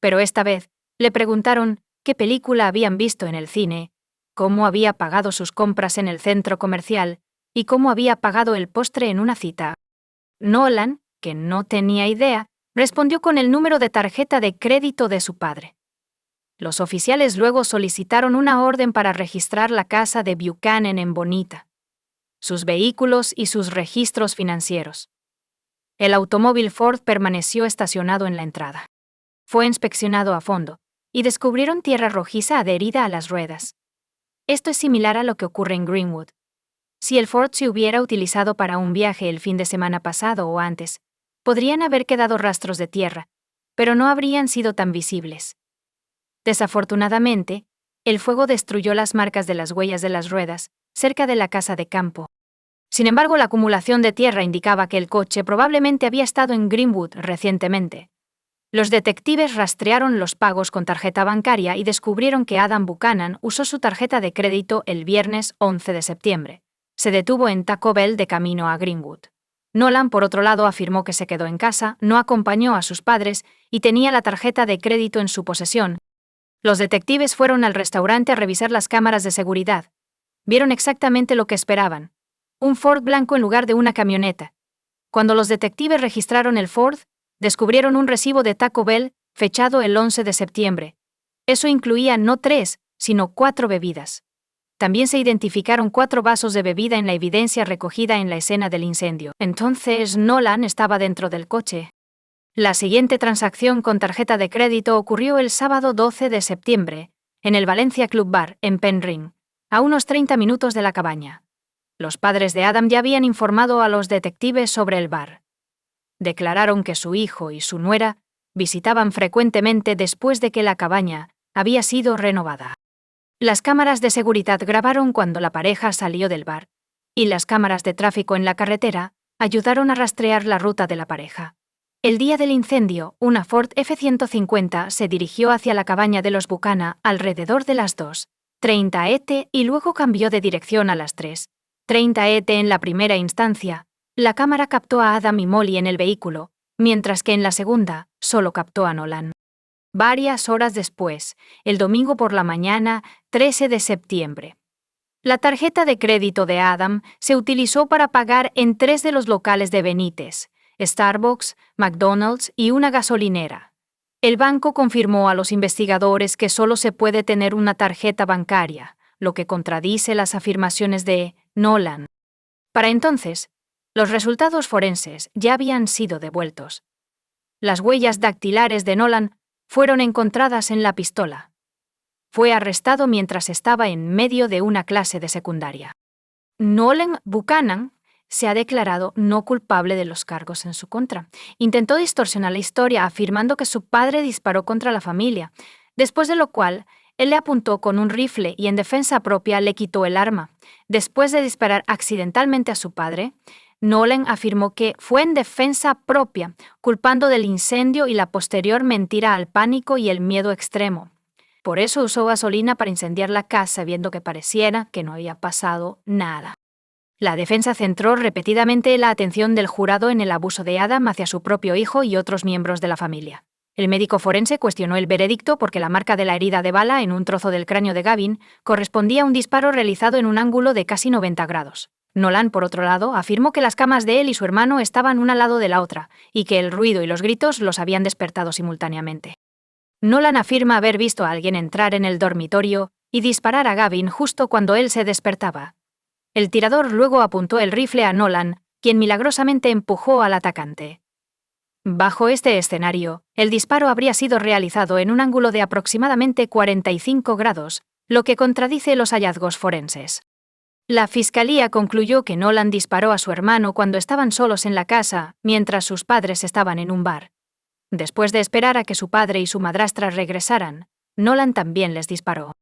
Pero esta vez le preguntaron qué película habían visto en el cine, cómo había pagado sus compras en el centro comercial y cómo había pagado el postre en una cita. Nolan, que no tenía idea, respondió con el número de tarjeta de crédito de su padre. Los oficiales luego solicitaron una orden para registrar la casa de Buchanan en Bonita, sus vehículos y sus registros financieros. El automóvil Ford permaneció estacionado en la entrada. Fue inspeccionado a fondo y descubrieron tierra rojiza adherida a las ruedas. Esto es similar a lo que ocurre en Greenwood. Si el Ford se hubiera utilizado para un viaje el fin de semana pasado o antes, podrían haber quedado rastros de tierra, pero no habrían sido tan visibles. Desafortunadamente, el fuego destruyó las marcas de las huellas de las ruedas, cerca de la casa de campo. Sin embargo, la acumulación de tierra indicaba que el coche probablemente había estado en Greenwood recientemente. Los detectives rastrearon los pagos con tarjeta bancaria y descubrieron que Adam Buchanan usó su tarjeta de crédito el viernes 11 de septiembre. Se detuvo en Taco Bell de camino a Greenwood. Nolan, por otro lado, afirmó que se quedó en casa, no acompañó a sus padres y tenía la tarjeta de crédito en su posesión. Los detectives fueron al restaurante a revisar las cámaras de seguridad. Vieron exactamente lo que esperaban: un Ford blanco en lugar de una camioneta. Cuando los detectives registraron el Ford, descubrieron un recibo de Taco Bell fechado el 11 de septiembre. Eso incluía no 3, sino 4 bebidas. También se identificaron 4 vasos de bebida en la evidencia recogida en la escena del incendio. Entonces Nolan estaba dentro del coche. La siguiente transacción con tarjeta de crédito ocurrió el sábado 12 de septiembre, en el Valencia Club Bar, en Penryn, a unos 30 minutos de la cabaña. Los padres de Adam ya habían informado a los detectives sobre el bar. Declararon que su hijo y su nuera visitaban frecuentemente después de que la cabaña había sido renovada. Las cámaras de seguridad grabaron cuando la pareja salió del bar, y las cámaras de tráfico en la carretera ayudaron a rastrear la ruta de la pareja. El día del incendio, una Ford F-150 se dirigió hacia la cabaña de los Buchanan alrededor de las 2:30 ET y luego cambió de dirección a las 3:30 ET en la primera instancia. La cámara captó a Adam y Molly en el vehículo, mientras que en la segunda solo captó a Nolan. Varias horas después, el domingo por la mañana, 13 de septiembre. La tarjeta de crédito de Adam se utilizó para pagar en 3 de los locales de Benítez, Starbucks, McDonald's y una gasolinera. El banco confirmó a los investigadores que solo se puede tener una tarjeta bancaria, lo que contradice las afirmaciones de Nolan. Para entonces, los resultados forenses ya habían sido devueltos. Las huellas dactilares de Nolan fueron encontradas en la pistola. Fue arrestado mientras estaba en medio de una clase de secundaria. Nolan Buchanan se ha declarado no culpable de los cargos en su contra. Intentó distorsionar la historia afirmando que su padre disparó contra la familia, después de lo cual él le apuntó con un rifle y en defensa propia le quitó el arma. Después de disparar accidentalmente a su padre, Nolan afirmó que fue en defensa propia, culpando del incendio y la posterior mentira al pánico y el miedo extremo. Por eso usó gasolina para incendiar la casa, viendo que pareciera que no había pasado nada. La defensa centró repetidamente la atención del jurado en el abuso de Adam hacia su propio hijo y otros miembros de la familia. El médico forense cuestionó el veredicto porque la marca de la herida de bala en un trozo del cráneo de Gavin correspondía a un disparo realizado en un ángulo de casi 90 grados. Nolan, por otro lado, afirmó que las camas de él y su hermano estaban una al lado de la otra y que el ruido y los gritos los habían despertado simultáneamente. Nolan afirma haber visto a alguien entrar en el dormitorio y disparar a Gavin justo cuando él se despertaba. El tirador luego apuntó el rifle a Nolan, quien milagrosamente empujó al atacante. Bajo este escenario, el disparo habría sido realizado en un ángulo de aproximadamente 45 grados, lo que contradice los hallazgos forenses. La fiscalía concluyó que Nolan disparó a su hermano cuando estaban solos en la casa, mientras sus padres estaban en un bar. Después de esperar a que su padre y su madrastra regresaran, Nolan también les disparó.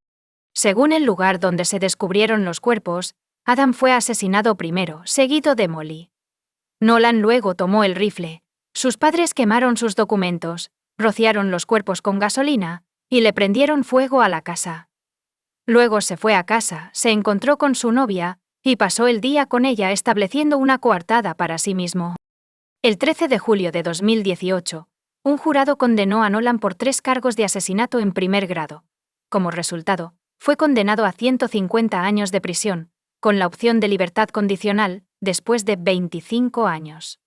Según el lugar donde se descubrieron los cuerpos, Adam fue asesinado primero, seguido de Molly. Nolan luego tomó el rifle. Sus padres quemaron sus documentos, rociaron los cuerpos con gasolina y le prendieron fuego a la casa. Luego se fue a casa, se encontró con su novia y pasó el día con ella estableciendo una coartada para sí mismo. El 13 de julio de 2018, un jurado condenó a Nolan por 3 cargos de asesinato en primer grado. Como resultado, fue condenado a 150 años de prisión, con la opción de libertad condicional después de 25 años.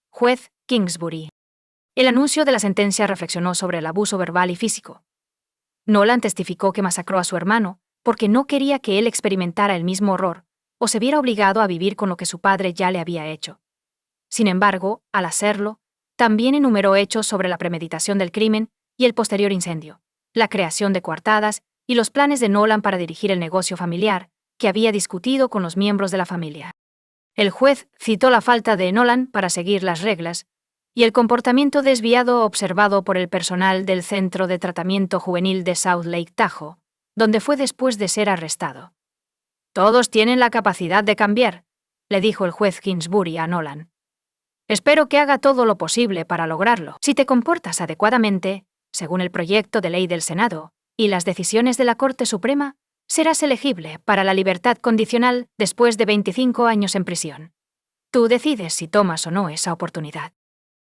Juez Kingsbury. El anuncio de la sentencia reflexionó sobre el abuso verbal y físico. Nolan testificó que masacró a su hermano porque no quería que él experimentara el mismo horror o se viera obligado a vivir con lo que su padre ya le había hecho. Sin embargo, al hacerlo, también enumeró hechos sobre la premeditación del crimen y el posterior incendio, la creación de coartadas y los planes de Nolan para dirigir el negocio familiar que había discutido con los miembros de la familia. El juez citó la falta de Nolan para seguir las reglas y el comportamiento desviado observado por el personal del Centro de Tratamiento Juvenil de South Lake Tahoe, donde fue después de ser arrestado. «Todos tienen la capacidad de cambiar», le dijo el juez Kingsbury a Nolan. «Espero que haga todo lo posible para lograrlo. Si te comportas adecuadamente, según el proyecto de ley del Senado y las decisiones de la Corte Suprema, serás elegible para la libertad condicional después de 25 años en prisión. Tú decides si tomas o no esa oportunidad».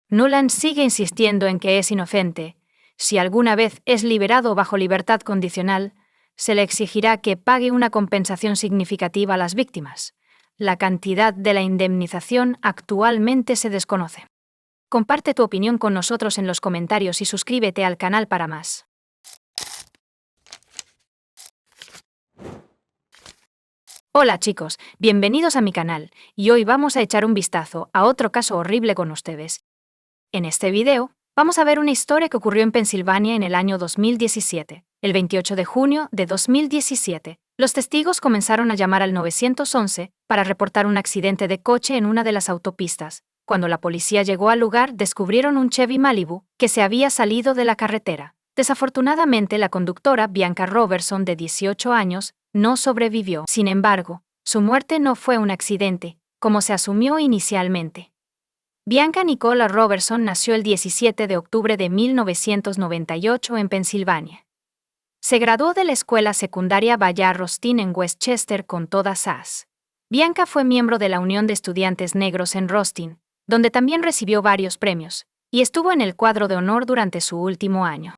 Nolan sigue insistiendo en que es inocente. Si alguna vez es liberado bajo libertad condicional, se le exigirá que pague una compensación significativa a las víctimas. La cantidad de la indemnización actualmente se desconoce. Comparte tu opinión con nosotros en los comentarios y suscríbete al canal para más. Hola chicos, bienvenidos a mi canal, y hoy vamos a echar un vistazo a otro caso horrible con ustedes. En este video, vamos a ver una historia que ocurrió en Pensilvania en el año 2017. El 28 de junio de 2017, los testigos comenzaron a llamar al 911 para reportar un accidente de coche en una de las autopistas. Cuando la policía llegó al lugar, descubrieron un Chevy Malibu que se había salido de la carretera. Desafortunadamente, la conductora, Bianca Robertson, de 18 años, no sobrevivió. Sin embargo, su muerte no fue un accidente, como se asumió inicialmente. Bianca Nicola Robertson nació el 17 de octubre de 1998 en Pensilvania. Se graduó de la escuela secundaria Bayard Rustin en Westchester con todas As. Bianca fue miembro de la Unión de Estudiantes Negros en Rustin, donde también recibió varios premios, y estuvo en el cuadro de honor durante su último año.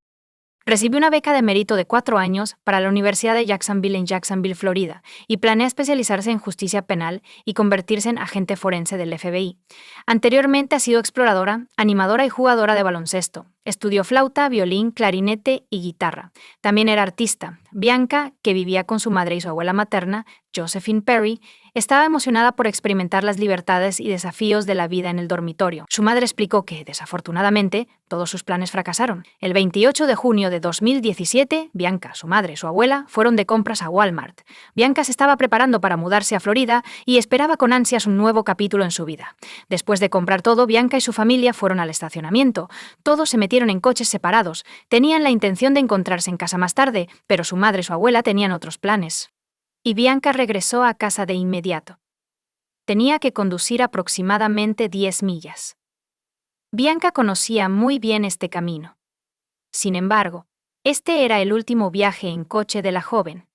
Recibió una beca de mérito de 4 años para la Universidad de Jacksonville en Jacksonville, Florida, y planea especializarse en justicia penal y convertirse en agente forense del FBI. Anteriormente ha sido exploradora, animadora y jugadora de baloncesto. Estudió flauta, violín, clarinete y guitarra. También era artista. Bianca, que vivía con su madre y su abuela materna, Josephine Perry, estaba emocionada por experimentar las libertades y desafíos de la vida en el dormitorio. Su madre explicó que, desafortunadamente, todos sus planes fracasaron. El 28 de junio de 2017, Bianca, su madre y su abuela fueron de compras a Walmart. Bianca se estaba preparando para mudarse a Florida y esperaba con ansias un nuevo capítulo en su vida. Después de comprar todo, Bianca y su familia fueron al estacionamiento. Todos se metieron en coches separados. Tenían la intención de encontrarse en casa más tarde, pero su madre y su abuela tenían otros planes. Y Bianca regresó a casa de inmediato. Tenía que conducir aproximadamente 10 millas. Bianca conocía muy bien este camino. Sin embargo, este era el último viaje en coche de la joven.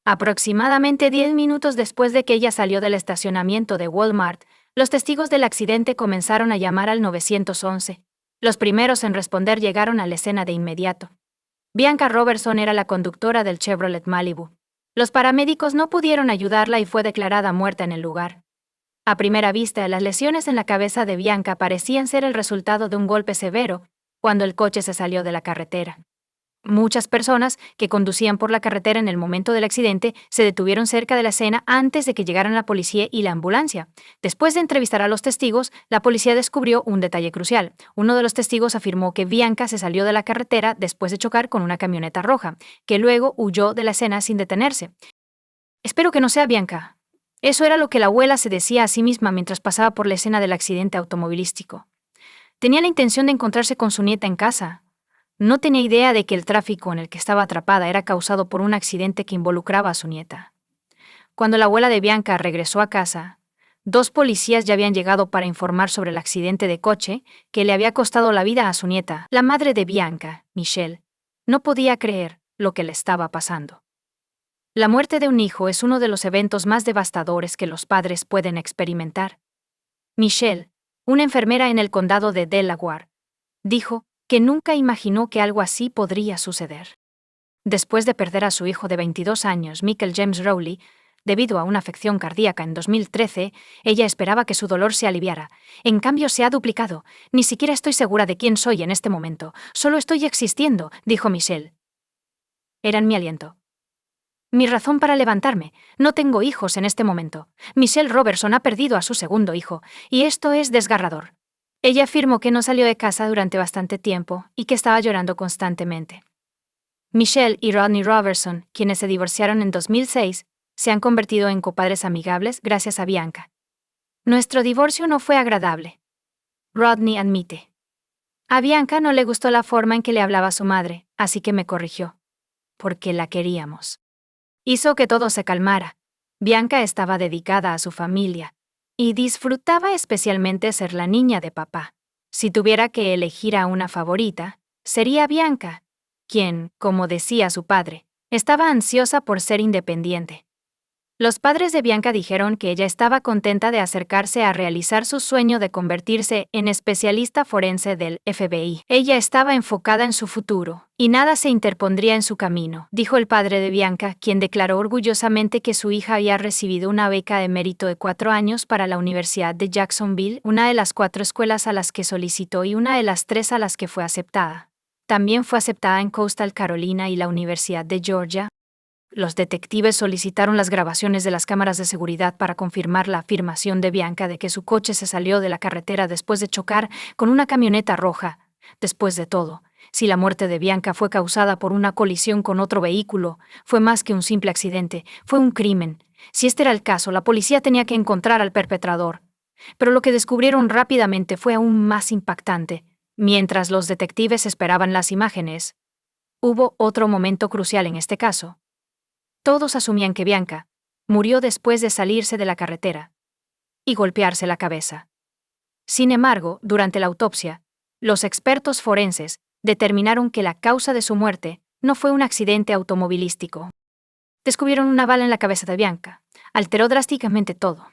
Aproximadamente 10 minutos después de que ella salió del estacionamiento de Walmart, los testigos del accidente comenzaron a llamar al 911. Los primeros en responder llegaron a la escena de inmediato. Bianca Robertson era la conductora del Chevrolet Malibu. Los paramédicos no pudieron ayudarla y fue declarada muerta en el lugar. A primera vista, las lesiones en la cabeza de Bianca parecían ser el resultado de un golpe severo cuando el coche se salió de la carretera. Muchas personas que conducían por la carretera en el momento del accidente se detuvieron cerca de la escena antes de que llegaran la policía y la ambulancia. Después de entrevistar a los testigos, la policía descubrió un detalle crucial. Uno de los testigos afirmó que Bianca se salió de la carretera después de chocar con una camioneta roja, que luego huyó de la escena sin detenerse. Espero que no sea Bianca. Eso era lo que la abuela se decía a sí misma mientras pasaba por la escena del accidente automovilístico. Tenía la intención de encontrarse con su nieta en casa. No tenía idea de que el tráfico en el que estaba atrapada era causado por un accidente que involucraba a su nieta. Cuando la abuela de Bianca regresó a casa, 2 policías ya habían llegado para informar sobre el accidente de coche que le había costado la vida a su nieta. La madre de Bianca, Michelle, no podía creer lo que le estaba pasando. La muerte de un hijo es uno de los eventos más devastadores que los padres pueden experimentar. Michelle, una enfermera en el condado de Delaware, dijo que nunca imaginó que algo así podría suceder. Después de perder a su hijo de 22 años, Michael James Rowley, debido a una afección cardíaca en 2013, ella esperaba que su dolor se aliviara. En cambio, se ha duplicado. Ni siquiera estoy segura de quién soy en este momento. Solo estoy existiendo, dijo Michelle. Eran mi aliento. Mi razón para levantarme. No tengo hijos en este momento. Michelle Robertson ha perdido a su segundo hijo, y esto es desgarrador. Ella afirmó que no salió de casa durante bastante tiempo y que estaba llorando constantemente. Michelle y Rodney Robertson, quienes se divorciaron en 2006, se han convertido en copadres amigables gracias a Bianca. Nuestro divorcio no fue agradable. Rodney admite. A Bianca no le gustó la forma en que le hablaba a su madre, así que me corrigió. Porque la queríamos. Hizo que todo se calmara. Bianca estaba dedicada a su familia y disfrutaba especialmente ser la niña de papá. Si tuviera que elegir a una favorita, sería Bianca, quien, como decía su padre, estaba ansiosa por ser independiente. Los padres de Bianca dijeron que ella estaba contenta de acercarse a realizar su sueño de convertirse en especialista forense del FBI. Ella estaba enfocada en su futuro, y nada se interpondría en su camino, dijo el padre de Bianca, quien declaró orgullosamente que su hija había recibido una beca de mérito de 4 años para la Universidad de Jacksonville, una de las 4 escuelas a las que solicitó y una de las 3 a las que fue aceptada. También fue aceptada en Coastal Carolina y la Universidad de Georgia. Los detectives solicitaron las grabaciones de las cámaras de seguridad para confirmar la afirmación de Bianca de que su coche se salió de la carretera después de chocar con una camioneta roja. Después de todo, si la muerte de Bianca fue causada por una colisión con otro vehículo, fue más que un simple accidente, fue un crimen. Si este era el caso, la policía tenía que encontrar al perpetrador. Pero lo que descubrieron rápidamente fue aún más impactante. Mientras los detectives esperaban las imágenes, hubo otro momento crucial en este caso. Todos asumían que Bianca murió después de salirse de la carretera y golpearse la cabeza. Sin embargo, durante la autopsia, los expertos forenses determinaron que la causa de su muerte no fue un accidente automovilístico. Descubrieron una bala en la cabeza de Bianca. Alteró drásticamente todo.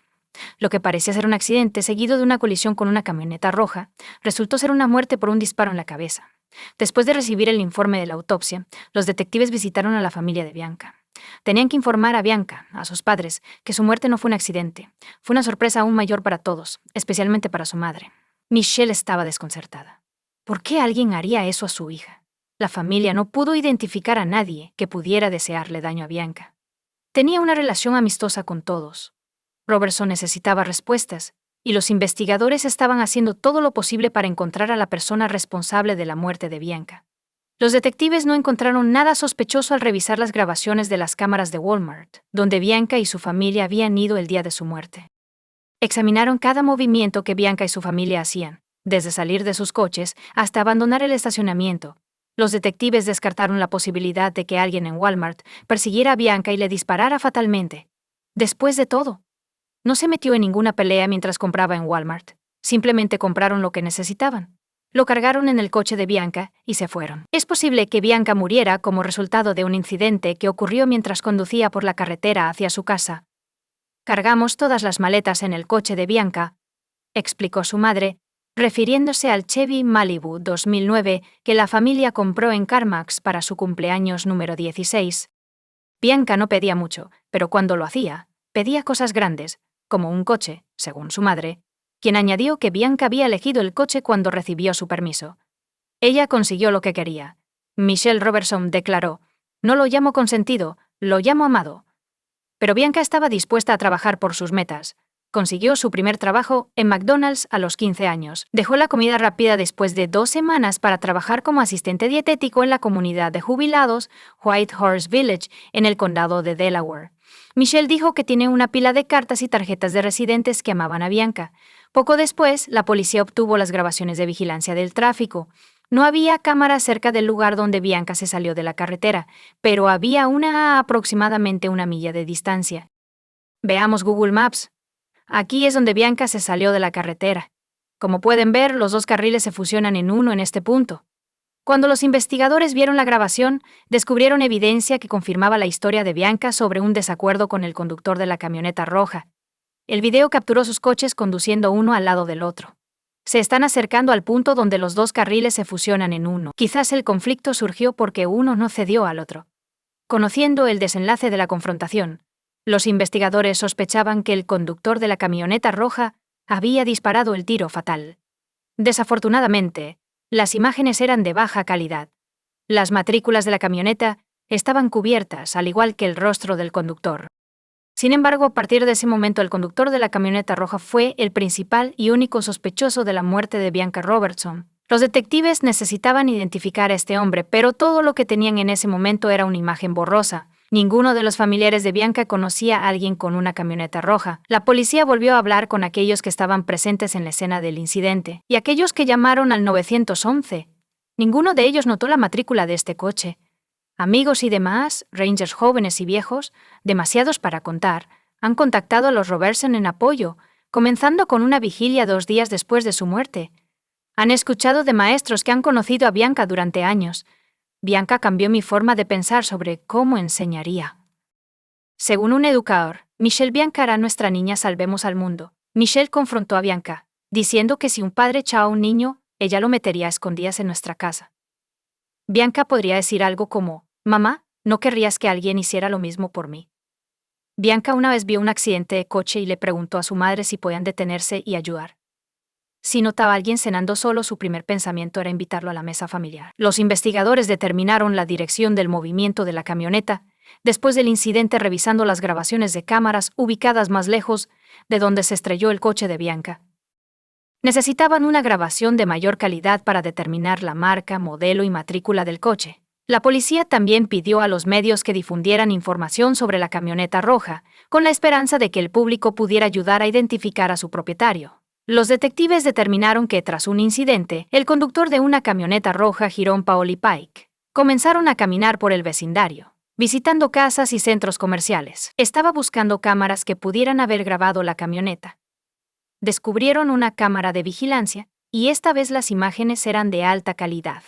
Lo que parecía ser un accidente seguido de una colisión con una camioneta roja, resultó ser una muerte por un disparo en la cabeza. Después de recibir el informe de la autopsia, los detectives visitaron a la familia de Bianca. Tenían que informar a Bianca, a sus padres, que su muerte no fue un accidente. Fue una sorpresa aún mayor para todos, especialmente para su madre. Michelle estaba desconcertada. ¿Por qué alguien haría eso a su hija? La familia no pudo identificar a nadie que pudiera desearle daño a Bianca. Tenía una relación amistosa con todos. Robertson necesitaba respuestas, y los investigadores estaban haciendo todo lo posible para encontrar a la persona responsable de la muerte de Bianca. Los detectives no encontraron nada sospechoso al revisar las grabaciones de las cámaras de Walmart, donde Bianca y su familia habían ido el día de su muerte. Examinaron cada movimiento que Bianca y su familia hacían, desde salir de sus coches hasta abandonar el estacionamiento. Los detectives descartaron la posibilidad de que alguien en Walmart persiguiera a Bianca y le disparara fatalmente. Después de todo, no se metió en ninguna pelea mientras compraba en Walmart. Simplemente compraron lo que necesitaban. Lo cargaron en el coche de Bianca y se fueron. Es posible que Bianca muriera como resultado de un incidente que ocurrió mientras conducía por la carretera hacia su casa. Cargamos todas las maletas en el coche de Bianca, explicó su madre, refiriéndose al Chevy Malibu 2009 que la familia compró en CarMax para su cumpleaños número 16. Bianca no pedía mucho, pero cuando lo hacía, pedía cosas grandes, como un coche, según su madre, quien añadió que Bianca había elegido el coche cuando recibió su permiso. Ella consiguió lo que quería. Michelle Robertson declaró: «No lo llamo consentido, lo llamo amado». Pero Bianca estaba dispuesta a trabajar por sus metas. Consiguió su primer trabajo en McDonald's a los 15 años. Dejó la comida rápida después de 2 semanas para trabajar como asistente dietético en la comunidad de jubilados White Horse Village, en el condado de Delaware. Michelle dijo que tiene una pila de cartas y tarjetas de residentes que amaban a Bianca. Poco después, la policía obtuvo las grabaciones de vigilancia del tráfico. No había cámaras cerca del lugar donde Bianca se salió de la carretera, pero había una a aproximadamente 1 milla de distancia. Veamos Google Maps. Aquí es donde Bianca se salió de la carretera. Como pueden ver, los 2 carriles se fusionan en uno en este punto. Cuando los investigadores vieron la grabación, descubrieron evidencia que confirmaba la historia de Bianca sobre un desacuerdo con el conductor de la camioneta roja. El video capturó sus coches conduciendo uno al lado del otro. Se están acercando al punto donde los 2 carriles se fusionan en uno. Quizás el conflicto surgió porque uno no cedió al otro. Conociendo el desenlace de la confrontación, los investigadores sospechaban que el conductor de la camioneta roja había disparado el tiro fatal. Desafortunadamente, las imágenes eran de baja calidad. Las matrículas de la camioneta estaban cubiertas, al igual que el rostro del conductor. Sin embargo, a partir de ese momento, el conductor de la camioneta roja fue el principal y único sospechoso de la muerte de Bianca Robertson. Los detectives necesitaban identificar a este hombre, pero todo lo que tenían en ese momento era una imagen borrosa. Ninguno de los familiares de Bianca conocía a alguien con una camioneta roja. La policía volvió a hablar con aquellos que estaban presentes en la escena del incidente y aquellos que llamaron al 911. Ninguno de ellos notó la matrícula de este coche. Amigos y demás, rangers jóvenes y viejos, demasiados para contar, han contactado a los Robertson en apoyo, comenzando con una vigilia 2 días después de su muerte. Han escuchado de maestros que han conocido a Bianca durante años. Bianca cambió mi forma de pensar sobre cómo enseñaría. Según un educador, Michelle Bianca hará nuestra niña salvemos al mundo. Michelle confrontó a Bianca, diciendo que si un padre echaba a un niño, ella lo metería a escondidas en nuestra casa. Bianca podría decir algo como: «Mamá, ¿no querrías que alguien hiciera lo mismo por mí?». Bianca una vez vio un accidente de coche y le preguntó a su madre si podían detenerse y ayudar. Si notaba a alguien cenando solo, su primer pensamiento era invitarlo a la mesa familiar. Los investigadores determinaron la dirección del movimiento de la camioneta después del incidente revisando las grabaciones de cámaras ubicadas más lejos de donde se estrelló el coche de Bianca. Necesitaban una grabación de mayor calidad para determinar la marca, modelo y matrícula del coche. La policía también pidió a los medios que difundieran información sobre la camioneta roja, con la esperanza de que el público pudiera ayudar a identificar a su propietario. Los detectives determinaron que tras un incidente, el conductor de una camioneta roja Jerome Paoli Pike comenzaron a caminar por el vecindario, visitando casas y centros comerciales. Estaba buscando cámaras que pudieran haber grabado la camioneta. Descubrieron una cámara de vigilancia, y esta vez las imágenes eran de alta calidad.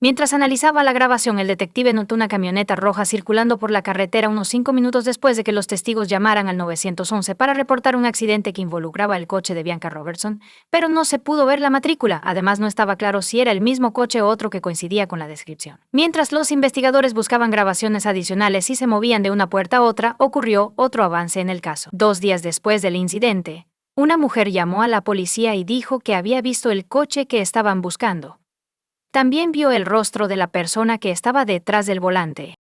Mientras analizaba la grabación, el detective notó una camioneta roja circulando por la carretera unos 5 minutos después de que los testigos llamaran al 911 para reportar un accidente que involucraba el coche de Bianca Robertson, pero no se pudo ver la matrícula. Además, no estaba claro si era el mismo coche o otro que coincidía con la descripción. Mientras los investigadores buscaban grabaciones adicionales y se movían de una puerta a otra, ocurrió otro avance en el caso. 2 días después del incidente, una mujer llamó a la policía y dijo que había visto el coche que estaban buscando. También vio el rostro de la persona que estaba detrás del volante.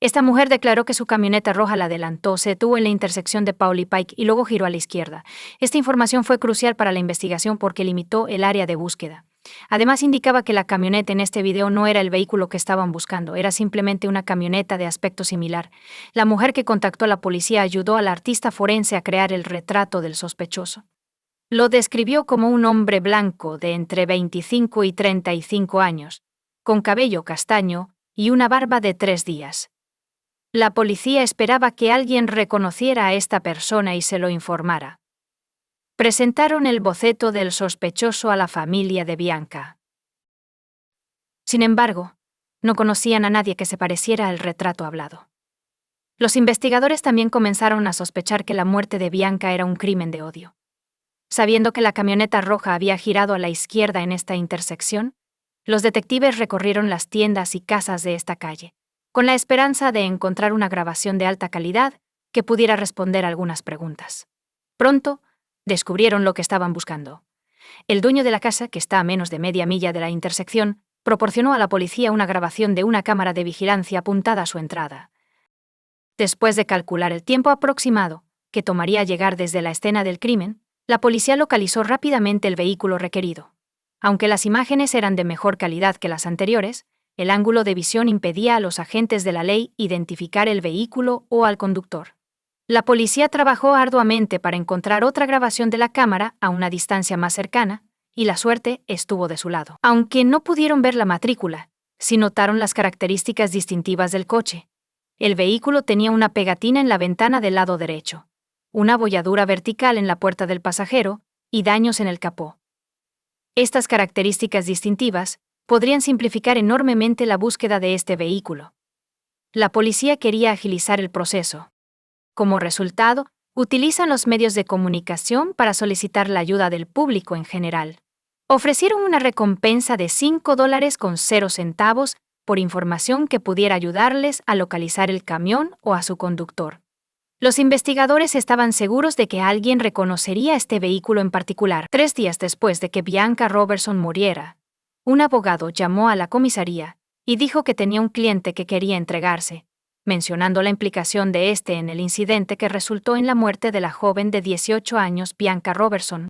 Esta mujer declaró que su camioneta roja la adelantó, se detuvo en la intersección de Paoli Pike y luego giró a la izquierda. Esta información fue crucial para la investigación porque limitó el área de búsqueda. Además, indicaba que la camioneta en este video no era el vehículo que estaban buscando, era simplemente una camioneta de aspecto similar. La mujer que contactó a la policía ayudó al artista forense a crear el retrato del sospechoso. Lo describió como un hombre blanco de entre 25 y 35 años, con cabello castaño y una barba de 3 días. La policía esperaba que alguien reconociera a esta persona y se lo informara. Presentaron el boceto del sospechoso a la familia de Bianca. Sin embargo, no conocían a nadie que se pareciera al retrato hablado. Los investigadores también comenzaron a sospechar que la muerte de Bianca era un crimen de odio. Sabiendo que la camioneta roja había girado a la izquierda en esta intersección, los detectives recorrieron las tiendas y casas de esta calle, con la esperanza de encontrar una grabación de alta calidad que pudiera responder algunas preguntas. Pronto, descubrieron lo que estaban buscando. El dueño de la casa, que está a menos de media milla de la intersección, proporcionó a la policía una grabación de una cámara de vigilancia apuntada a su entrada. Después de calcular el tiempo aproximado que tomaría llegar desde la escena del crimen, la policía localizó rápidamente el vehículo requerido. Aunque las imágenes eran de mejor calidad que las anteriores, el ángulo de visión impedía a los agentes de la ley identificar el vehículo o al conductor. La policía trabajó arduamente para encontrar otra grabación de la cámara a una distancia más cercana, y la suerte estuvo de su lado. Aunque no pudieron ver la matrícula, sí notaron las características distintivas del coche. El vehículo tenía una pegatina en la ventana del lado derecho, una abolladura vertical en la puerta del pasajero y daños en el capó. Estas características distintivas podrían simplificar enormemente la búsqueda de este vehículo. La policía quería agilizar el proceso. Como resultado, utilizan los medios de comunicación para solicitar la ayuda del público en general. Ofrecieron una recompensa de $5.00 por información que pudiera ayudarles a localizar el camión o a su conductor. Los investigadores estaban seguros de que alguien reconocería este vehículo en particular. 3 días después de que Bianca Robertson muriera, un abogado llamó a la comisaría y dijo que tenía un cliente que quería entregarse, mencionando la implicación de este en el incidente que resultó en la muerte de la joven de 18 años Bianca Robertson.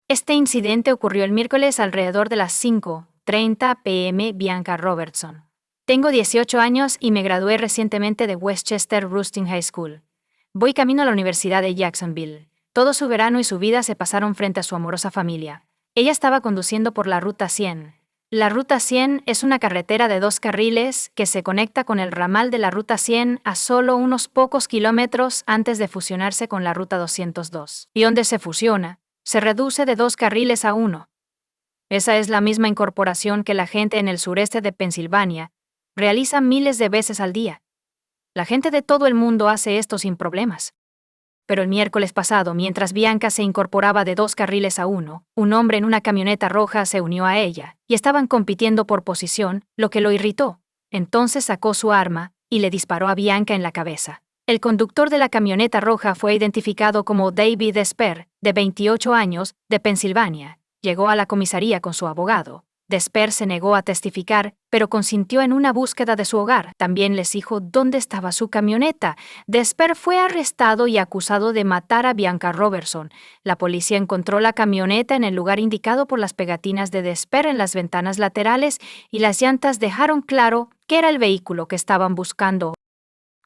Este incidente ocurrió el miércoles alrededor de las 5:30 p.m. Bianca Robertson. Tengo 18 años y me gradué recientemente de Westchester Rustin High School. Voy camino a la Universidad de Jacksonville. Todo su verano y su vida se pasaron frente a su amorosa familia. Ella estaba conduciendo por la Ruta 100. La Ruta 100 es una carretera de 2 carriles que se conecta con el ramal de la Ruta 100 a solo unos pocos kilómetros antes de fusionarse con la Ruta 202. Y donde se fusiona, se reduce de 2 carriles a 1. Esa es la misma incorporación que la gente en el sureste de Pensilvania realiza miles de veces al día. La gente de todo el mundo hace esto sin problemas. Pero el miércoles pasado, mientras Bianca se incorporaba de 2 carriles a 1, un hombre en una camioneta roja se unió a ella, y estaban compitiendo por posición, lo que lo irritó. Entonces sacó su arma y le disparó a Bianca en la cabeza. El conductor de la camioneta roja fue identificado como David Esper, de 28 años, de Pensilvania. Llegó a la comisaría con su abogado, Desper se negó a testificar, pero consintió en una búsqueda de su hogar. También les dijo dónde estaba su camioneta. Desper fue arrestado y acusado de matar a Bianca Robertson. La policía encontró la camioneta en el lugar indicado por las pegatinas de Desper en las ventanas laterales y las llantas dejaron claro que era el vehículo que estaban buscando.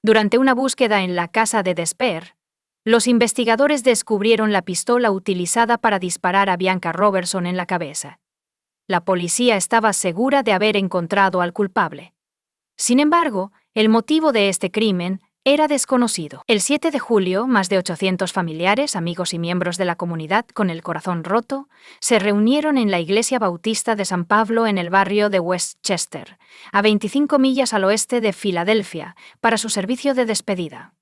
Durante una búsqueda en la casa de Desper, los investigadores descubrieron la pistola utilizada para disparar a Bianca Robertson en la cabeza. La policía estaba segura de haber encontrado al culpable. Sin embargo, el motivo de este crimen era desconocido. El 7 de julio, más de 800 familiares, amigos y miembros de la comunidad con el corazón roto se reunieron en la iglesia bautista de San Pablo en el barrio de Westchester, a 25 millas al oeste de Filadelfia, para su servicio de despedida.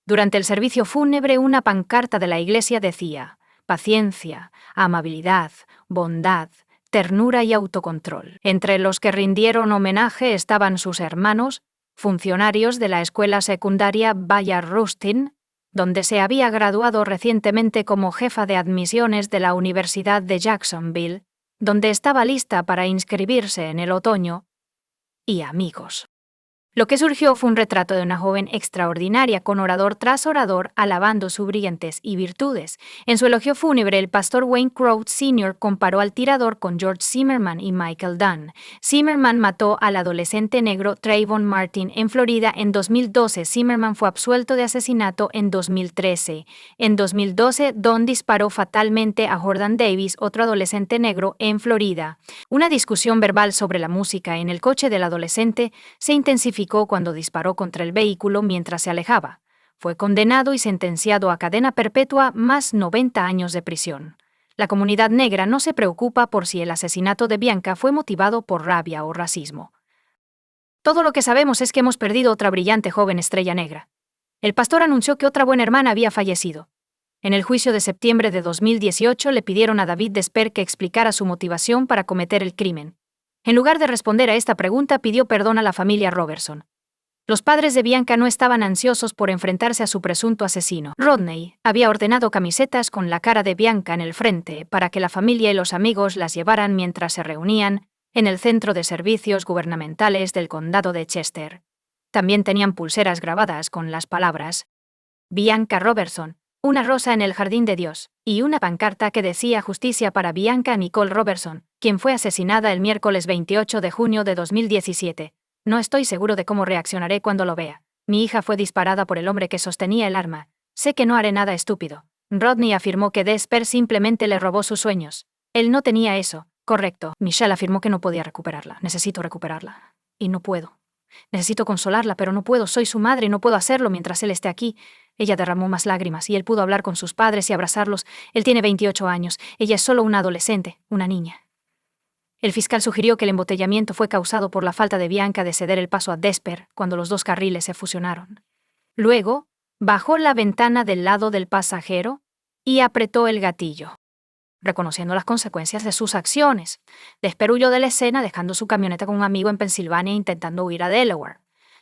Durante el servicio fúnebre, una pancarta de la iglesia decía: paciencia, amabilidad, bondad, ternura y autocontrol. Entre los que rindieron homenaje estaban sus hermanos, funcionarios de la escuela secundaria Bayard Rustin, donde se había graduado recientemente como jefa de admisiones de la Universidad de Jacksonville, donde estaba lista para inscribirse en el otoño, y amigos. Lo que surgió fue un retrato de una joven extraordinaria con orador tras orador alabando sus brillantes y virtudes. En su elogio fúnebre, el pastor Wayne Crowd Sr. comparó al tirador con George Zimmerman y Michael Dunn. Zimmerman mató al adolescente negro Trayvon Martin en Florida en 2012. Zimmerman fue absuelto de asesinato en 2013. En 2012, Dunn disparó fatalmente a Jordan Davis, otro adolescente negro, en Florida. Una discusión verbal sobre la música en el coche del adolescente se intensificó cuando disparó contra el vehículo mientras se alejaba. Fue condenado y sentenciado a cadena perpetua más 90 años de prisión. La comunidad negra no se preocupa por si el asesinato de Bianca fue motivado por rabia o racismo. Todo lo que sabemos es que hemos perdido otra brillante joven estrella negra. El pastor anunció que otra buena hermana había fallecido. En el juicio de septiembre de 2018 le pidieron a David Desper que explicara su motivación para cometer el crimen. En lugar de responder a esta pregunta, pidió perdón a la familia Robertson. Los padres de Bianca no estaban ansiosos por enfrentarse a su presunto asesino. Rodney había ordenado camisetas con la cara de Bianca en el frente para que la familia y los amigos las llevaran mientras se reunían en el Centro de Servicios Gubernamentales del Condado de Chester. También tenían pulseras grabadas con las palabras Bianca Robertson, una rosa en el jardín de Dios, y una pancarta que decía justicia para Bianca Nicole Robertson, quien fue asesinada el miércoles 28 de junio de 2017. No estoy seguro de cómo reaccionaré cuando lo vea. Mi hija fue disparada por el hombre que sostenía el arma. Sé que no haré nada estúpido. Rodney afirmó que Desper simplemente le robó sus sueños. Él no tenía eso. Correcto. Michelle afirmó que no podía recuperarla. Necesito recuperarla. Y no puedo. Necesito consolarla, pero no puedo. Soy su madre y no puedo hacerlo mientras él esté aquí. Ella derramó más lágrimas y él pudo hablar con sus padres y abrazarlos. Él tiene 28 años. Ella es solo una adolescente, una niña. El fiscal sugirió que el embotellamiento fue causado por la falta de Bianca de ceder el paso a Desper cuando los dos carriles se fusionaron. Luego, bajó la ventana del lado del pasajero y apretó el gatillo, reconociendo las consecuencias de sus acciones. Desper huyó de la escena dejando su camioneta con un amigo en Pensilvania intentando huir a Delaware.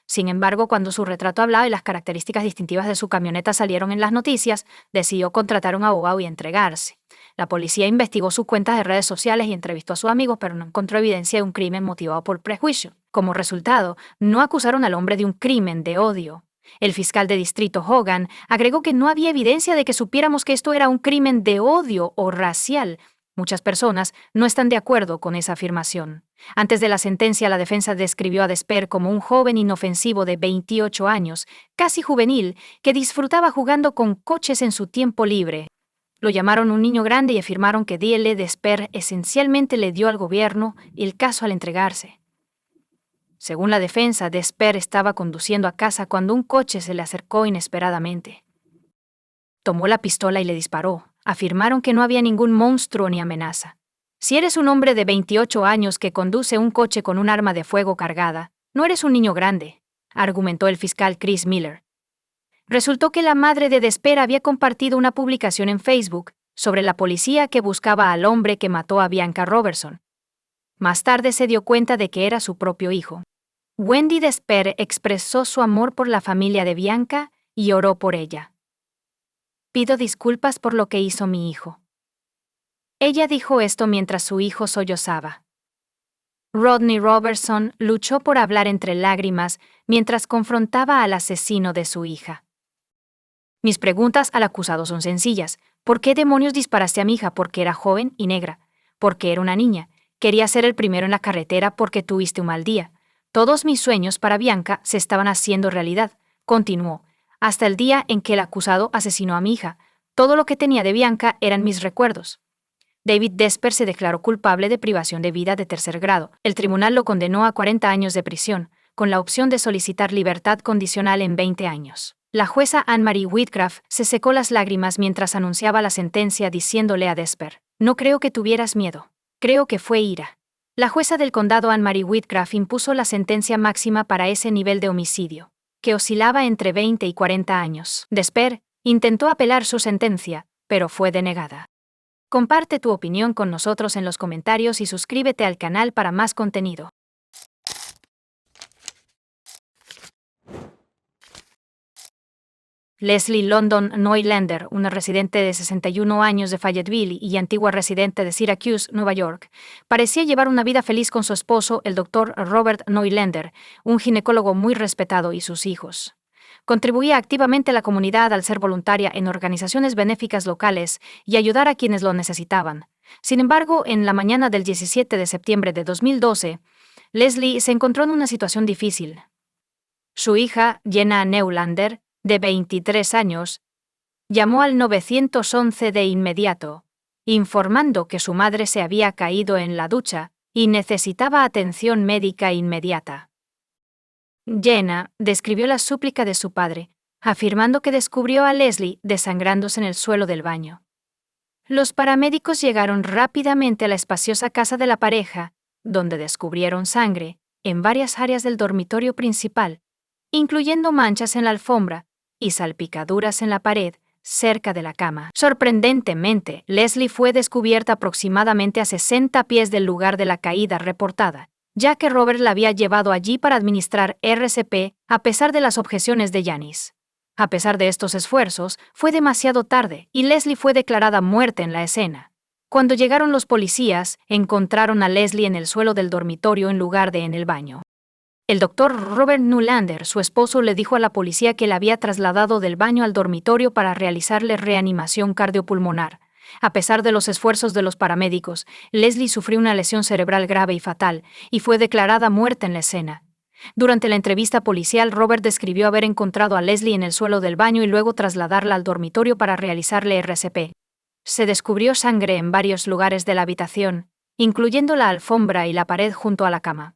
Sin embargo, cuando su retrato hablaba y las características distintivas de su camioneta salieron en las noticias, decidió contratar a un abogado y entregarse. La policía investigó sus cuentas de redes sociales y entrevistó a sus amigos, pero no encontró evidencia de un crimen motivado por prejuicio. Como resultado, no acusaron al hombre de un crimen de odio. El fiscal de distrito Hogan agregó que no había evidencia de que supiéramos que esto era un crimen de odio o racial. Muchas personas no están de acuerdo con esa afirmación. Antes de la sentencia, la defensa describió a Desper como un joven inofensivo de 28 años, casi juvenil, que disfrutaba jugando con coches en su tiempo libre. Lo llamaron un niño grande y afirmaron que D.L. Desper esencialmente le dio al gobierno el caso al entregarse. Según la defensa, Desper estaba conduciendo a casa cuando un coche se le acercó inesperadamente. Tomó la pistola y le disparó. Afirmaron que no había ningún monstruo ni amenaza. Si eres un hombre de 28 años que conduce un coche con un arma de fuego cargada, no eres un niño grande, argumentó el fiscal Chris Miller. Resultó que la madre de Desper había compartido una publicación en Facebook sobre la policía que buscaba al hombre que mató a Bianca Robertson. Más tarde se dio cuenta de que era su propio hijo. Wendy Desper expresó su amor por la familia de Bianca y oró por ella. Pido disculpas por lo que hizo mi hijo. Ella dijo esto mientras su hijo sollozaba. Rodney Robertson luchó por hablar entre lágrimas mientras confrontaba al asesino de su hija. Mis preguntas al acusado son sencillas. ¿Por qué demonios disparaste a mi hija? Porque era joven y negra. Porque era una niña. Quería ser el primero en la carretera porque tuviste un mal día. Todos mis sueños para Bianca se estaban haciendo realidad, continuó, hasta el día en que el acusado asesinó a mi hija. Todo lo que tenía de Bianca eran mis recuerdos. David Desper se declaró culpable de privación de vida de tercer grado. El tribunal lo condenó a 40 años de prisión, con la opción de solicitar libertad condicional en 20 años. La jueza Anne-Marie Whitcraft se secó las lágrimas mientras anunciaba la sentencia diciéndole a Desper, «No creo que tuvieras miedo. Creo que fue ira». La jueza del condado Anne-Marie Whitcraft impuso la sentencia máxima para ese nivel de homicidio, que oscilaba entre 20 y 40 años. Desper intentó apelar su sentencia, pero fue denegada. Comparte tu opinión con nosotros en los comentarios y suscríbete al canal para más contenido. Leslie London Neulander, una residente de 61 años de Fayetteville y antigua residente de Syracuse, Nueva York, parecía llevar una vida feliz con su esposo, el Dr. Robert Neulander, un ginecólogo muy respetado, y sus hijos. Contribuía activamente a la comunidad al ser voluntaria en organizaciones benéficas locales y ayudar a quienes lo necesitaban. Sin embargo, en la mañana del 17 de septiembre de 2012, Leslie se encontró en una situación difícil. Su hija, Jenna Neulander, de 23 años, llamó al 911 de inmediato, informando que su madre se había caído en la ducha y necesitaba atención médica inmediata. Jenna describió la súplica de su padre, afirmando que descubrió a Leslie desangrándose en el suelo del baño. Los paramédicos llegaron rápidamente a la espaciosa casa de la pareja, donde descubrieron sangre en varias áreas del dormitorio principal, incluyendo manchas en la alfombra y salpicaduras en la pared cerca de la cama. Sorprendentemente, Leslie fue descubierta aproximadamente a 60 pies del lugar de la caída reportada, ya que Robert la había llevado allí para administrar RCP a pesar de las objeciones de Janice. A pesar de estos esfuerzos, fue demasiado tarde y Leslie fue declarada muerta en la escena. Cuando llegaron los policías, encontraron a Leslie en el suelo del dormitorio en lugar de en el baño. El doctor Robert Neulander, su esposo, le dijo a la policía que la había trasladado del baño al dormitorio para realizarle reanimación cardiopulmonar. A pesar de los esfuerzos de los paramédicos, Leslie sufrió una lesión cerebral grave y fatal, y fue declarada muerta en la escena. Durante la entrevista policial, Robert describió haber encontrado a Leslie en el suelo del baño y luego trasladarla al dormitorio para realizarle RCP. Se descubrió sangre en varios lugares de la habitación, incluyendo la alfombra y la pared junto a la cama.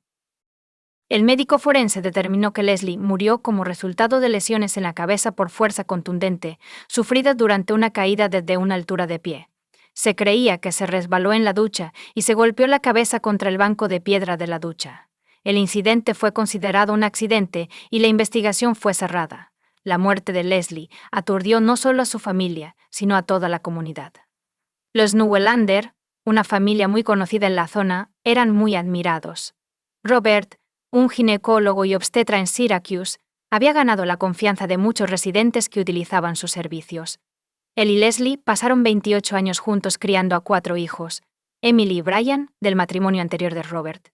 El médico forense determinó que Leslie murió como resultado de lesiones en la cabeza por fuerza contundente, sufridas durante una caída desde una altura de pie. Se creía que se resbaló en la ducha y se golpeó la cabeza contra el banco de piedra de la ducha. El incidente fue considerado un accidente y la investigación fue cerrada. La muerte de Leslie aturdió no solo a su familia, sino a toda la comunidad. Los Neulander, una familia muy conocida en la zona, eran muy admirados. Robert, un ginecólogo y obstetra en Syracuse, había ganado la confianza de muchos residentes que utilizaban sus servicios. Él y Leslie pasaron 28 años juntos criando a 4 hijos, Emily y Brian, del matrimonio anterior de Robert.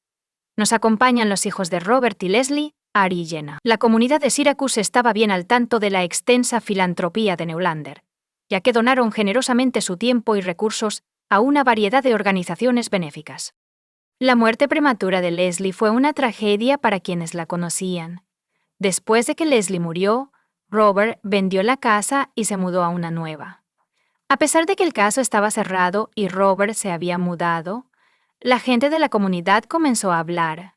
Nos acompañan los hijos de Robert y Leslie, Ari y Jenna. La comunidad de Syracuse estaba bien al tanto de la extensa filantropía de Neulander, ya que donaron generosamente su tiempo y recursos a una variedad de organizaciones benéficas. La muerte prematura de Leslie fue una tragedia para quienes la conocían. Después de que Leslie murió, Robert vendió la casa y se mudó a una nueva. A pesar de que el caso estaba cerrado y Robert se había mudado, la gente de la comunidad comenzó a hablar.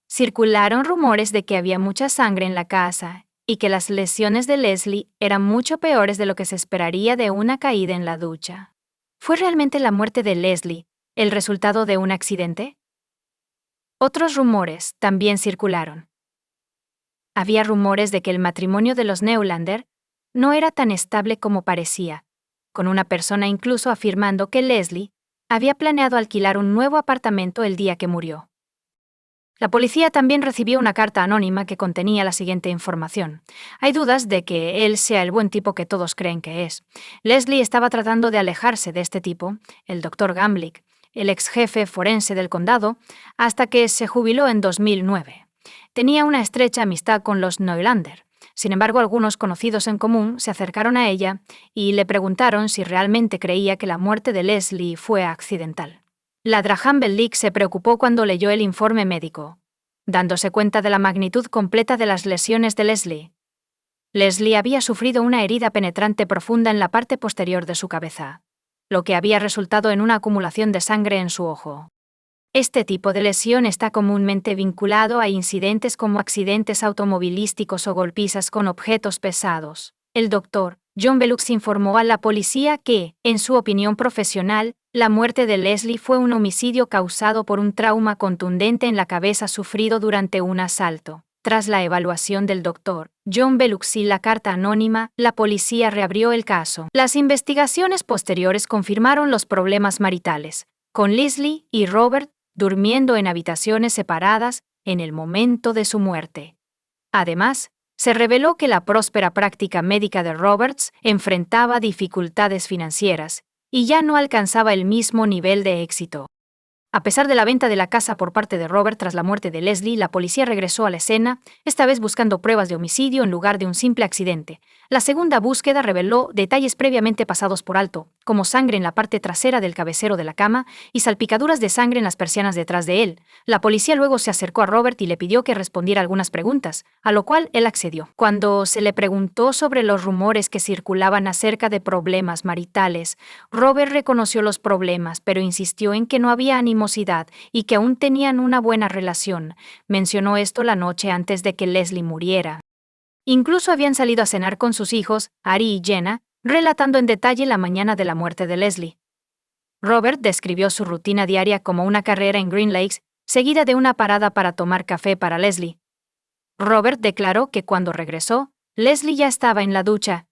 Circularon rumores de que había mucha sangre en la casa y que las lesiones de Leslie eran mucho peores de lo que se esperaría de una caída en la ducha. ¿Fue realmente la muerte de Leslie el resultado de un accidente? Otros rumores también circularon. Había rumores de que el matrimonio de los Neulander no era tan estable como parecía, con una persona incluso afirmando que Leslie había planeado alquilar un nuevo apartamento el día que murió. La policía también recibió una carta anónima que contenía la siguiente información. Hay dudas de que él sea el buen tipo que todos creen que es. Leslie estaba tratando de alejarse de este tipo, el Dr. Gamblick, el ex jefe forense del condado, hasta que se jubiló en 2009. Tenía una estrecha amistad con los Neulander. Sin embargo, algunos conocidos en común se acercaron a ella y le preguntaron si realmente creía que la muerte de Leslie fue accidental. La Graham Bell League se preocupó cuando leyó el informe médico, dándose cuenta de la magnitud completa de las lesiones de Leslie. Leslie había sufrido una herida penetrante profunda en la parte posterior de su cabeza, lo que había resultado en una acumulación de sangre en su ojo. Este tipo de lesión está comúnmente vinculado a incidentes como accidentes automovilísticos o golpizas con objetos pesados. El doctor John Bellux informó a la policía que, en su opinión profesional, la muerte de Leslie fue un homicidio causado por un trauma contundente en la cabeza sufrido durante un asalto. Tras la evaluación del doctor John Bellux y la carta anónima, la policía reabrió el caso. Las investigaciones posteriores confirmaron los problemas maritales, con Leslie y Robert durmiendo en habitaciones separadas en el momento de su muerte. Además, se reveló que la próspera práctica médica de Roberts enfrentaba dificultades financieras y ya no alcanzaba el mismo nivel de éxito. A pesar de la venta de la casa por parte de Robert tras la muerte de Leslie, la policía regresó a la escena, esta vez buscando pruebas de homicidio en lugar de un simple accidente. La segunda búsqueda reveló detalles previamente pasados por alto, como sangre en la parte trasera del cabecero de la cama y salpicaduras de sangre en las persianas detrás de él. La policía luego se acercó a Robert y le pidió que respondiera algunas preguntas, a lo cual él accedió. Cuando se le preguntó sobre los rumores que circulaban acerca de problemas maritales, Robert reconoció los problemas, pero insistió en que no había animosidad y que aún tenían una buena relación. Mencionó esto la noche antes de que Leslie muriera. Incluso habían salido a cenar con sus hijos, Ari y Jenna, relatando en detalle la mañana de la muerte de Leslie. Robert describió su rutina diaria como una carrera en Green Lakes, seguida de una parada para tomar café para Leslie. Robert declaró que cuando regresó, Leslie ya estaba en la ducha.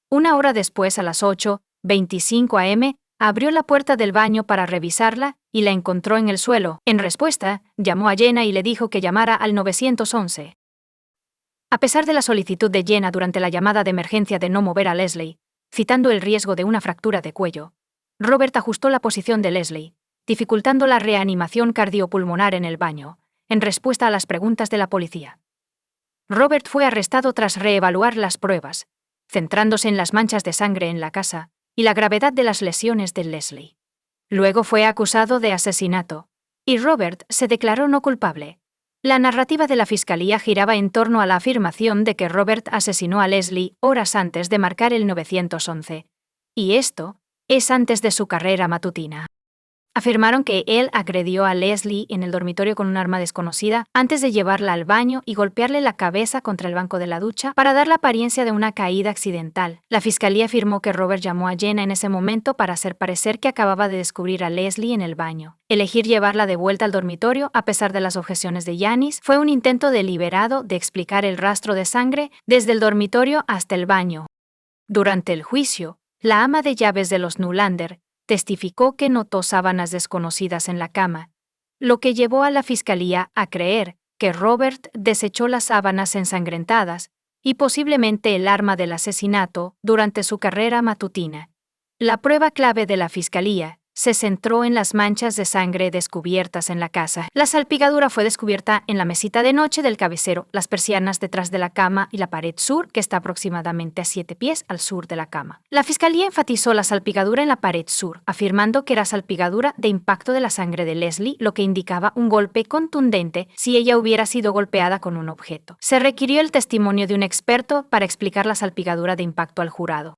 Una hora después, a las 8:25 am, abrió la puerta del baño para revisarla y la encontró en el suelo. En respuesta, llamó a Jenna y le dijo que llamara al 911. A pesar de la solicitud de Jenna durante la llamada de emergencia de no mover a Leslie, citando el riesgo de una fractura de cuello, Robert ajustó la posición de Leslie, dificultando la reanimación cardiopulmonar en el baño, en respuesta a las preguntas de la policía. Robert fue arrestado tras reevaluar las pruebas, centrándose en las manchas de sangre en la casa y la gravedad de las lesiones de Leslie. Luego fue acusado de asesinato, y Robert se declaró no culpable. La narrativa de la fiscalía giraba en torno a la afirmación de que Robert asesinó a Leslie horas antes de marcar el 911. Y esto es antes de su carrera matutina. Afirmaron que él agredió a Leslie en el dormitorio con un arma desconocida antes de llevarla al baño y golpearle la cabeza contra el banco de la ducha para dar la apariencia de una caída accidental. La fiscalía afirmó que Robert llamó a Jenna en ese momento para hacer parecer que acababa de descubrir a Leslie en el baño. Elegir llevarla de vuelta al dormitorio, a pesar de las objeciones de Janice, fue un intento deliberado de explicar el rastro de sangre desde el dormitorio hasta el baño. Durante el juicio, la ama de llaves de los Neulander testificó que notó sábanas desconocidas en la cama, lo que llevó a la fiscalía a creer que Robert desechó las sábanas ensangrentadas y posiblemente el arma del asesinato durante su carrera matutina. La prueba clave de la fiscalía se centró en las manchas de sangre descubiertas en la casa. La salpicadura fue descubierta en la mesita de noche del cabecero, las persianas detrás de la cama y la pared sur, que está aproximadamente a 7 pies al sur de la cama. La fiscalía enfatizó la salpicadura en la pared sur, afirmando que era salpicadura de impacto de la sangre de Leslie, lo que indicaba un golpe contundente si ella hubiera sido golpeada con un objeto. Se requirió el testimonio de un experto para explicar la salpicadura de impacto al jurado.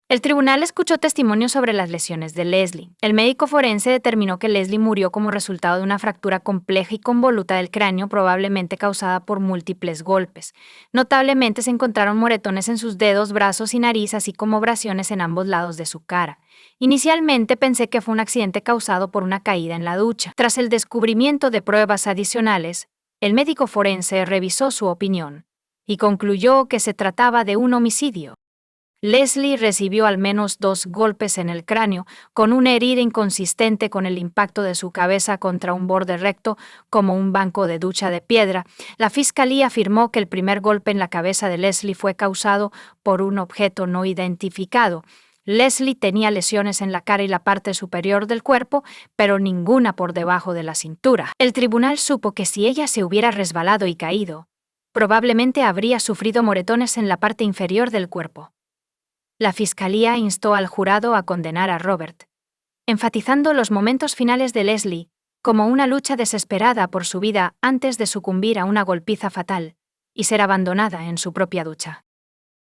El tribunal escuchó testimonios sobre las lesiones de Leslie. El médico forense determinó que Leslie murió como resultado de una fractura compleja y convoluta del cráneo, probablemente causada por múltiples golpes. Notablemente se encontraron moretones en sus dedos, brazos y nariz, así como abrasiones en ambos lados de su cara. Inicialmente pensé que fue un accidente causado por una caída en la ducha. Tras el descubrimiento de pruebas adicionales, el médico forense revisó su opinión y concluyó que se trataba de un homicidio. Leslie recibió al menos 2 golpes en el cráneo, con una herida inconsistente con el impacto de su cabeza contra un borde recto como un banco de ducha de piedra. La fiscalía afirmó que el primer golpe en la cabeza de Leslie fue causado por un objeto no identificado. Leslie tenía lesiones en la cara y la parte superior del cuerpo, pero ninguna por debajo de la cintura. El tribunal supo que si ella se hubiera resbalado y caído, probablemente habría sufrido moretones en la parte inferior del cuerpo. La fiscalía instó al jurado a condenar a Robert, enfatizando los momentos finales de Leslie como una lucha desesperada por su vida antes de sucumbir a una golpiza fatal y ser abandonada en su propia ducha.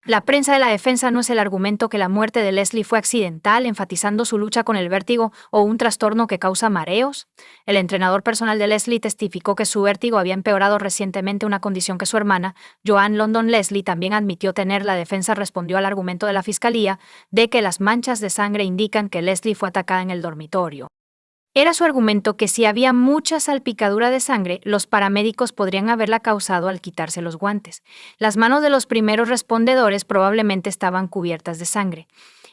La prensa de la defensa no es el argumento que la muerte de Leslie fue accidental, enfatizando su lucha con el vértigo o un trastorno que causa mareos. El entrenador personal de Leslie testificó que su vértigo había empeorado recientemente, una condición que su hermana, Joan London Leslie, también admitió tener. La defensa respondió al argumento de la fiscalía de que las manchas de sangre indican que Leslie fue atacada en el dormitorio. Era su argumento que si había mucha salpicadura de sangre, los paramédicos podrían haberla causado al quitarse los guantes. Las manos de los primeros respondedores probablemente estaban cubiertas de sangre,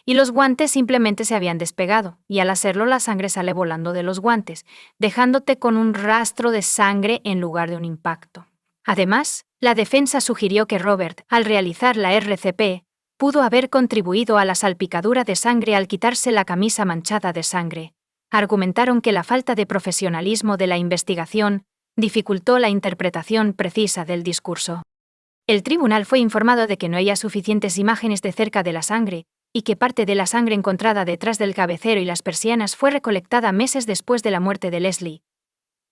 y los guantes simplemente se habían despegado, y al hacerlo la sangre sale volando de los guantes, dejándote con un rastro de sangre en lugar de un impacto. Además, la defensa sugirió que Robert, al realizar la RCP, pudo haber contribuido a la salpicadura de sangre al quitarse la camisa manchada de sangre. Argumentaron que la falta de profesionalismo de la investigación dificultó la interpretación precisa del discurso. El tribunal fue informado de que no había suficientes imágenes de cerca de la sangre y que parte de la sangre encontrada detrás del cabecero y las persianas fue recolectada meses después de la muerte de Leslie.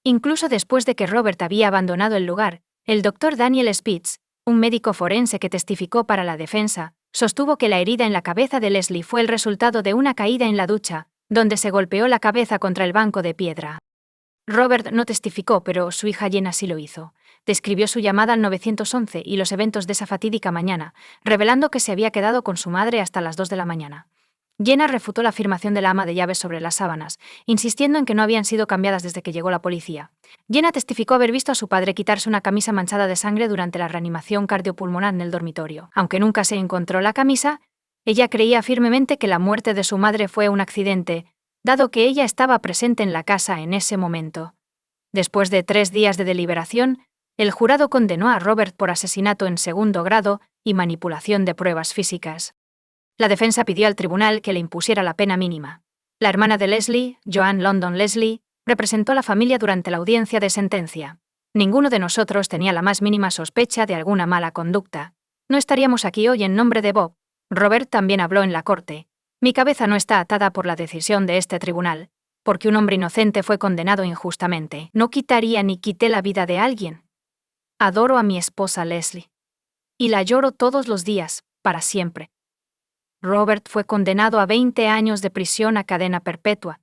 Incluso después de que Robert había abandonado el lugar, el doctor Daniel Spitz, un médico forense que testificó para la defensa, sostuvo que la herida en la cabeza de Leslie fue el resultado de una caída en la ducha, donde se golpeó la cabeza contra el banco de piedra. Robert no testificó, pero su hija Jenna sí lo hizo. Describió su llamada al 911 y los eventos de esa fatídica mañana, revelando que se había quedado con su madre hasta las 2 de la mañana. Jenna refutó la afirmación de la ama de llaves sobre las sábanas, insistiendo en que no habían sido cambiadas desde que llegó la policía. Jenna testificó haber visto a su padre quitarse una camisa manchada de sangre durante la reanimación cardiopulmonar en el dormitorio. Aunque nunca se encontró la camisa, ella creía firmemente que la muerte de su madre fue un accidente, dado que ella estaba presente en la casa en ese momento. Después de 3 días de deliberación, el jurado condenó a Robert por asesinato en segundo grado y manipulación de pruebas físicas. La defensa pidió al tribunal que le impusiera la pena mínima. La hermana de Leslie, Joan London Leslie, representó a la familia durante la audiencia de sentencia. Ninguno de nosotros tenía la más mínima sospecha de alguna mala conducta. No estaríamos aquí hoy en nombre de Bob. Robert también habló en la corte. Mi cabeza no está atada por la decisión de este tribunal, porque un hombre inocente fue condenado injustamente. No quitaría ni quité la vida de alguien. Adoro a mi esposa Leslie. Y la lloro todos los días, para siempre. Robert fue condenado a 20 años de prisión a cadena perpetua.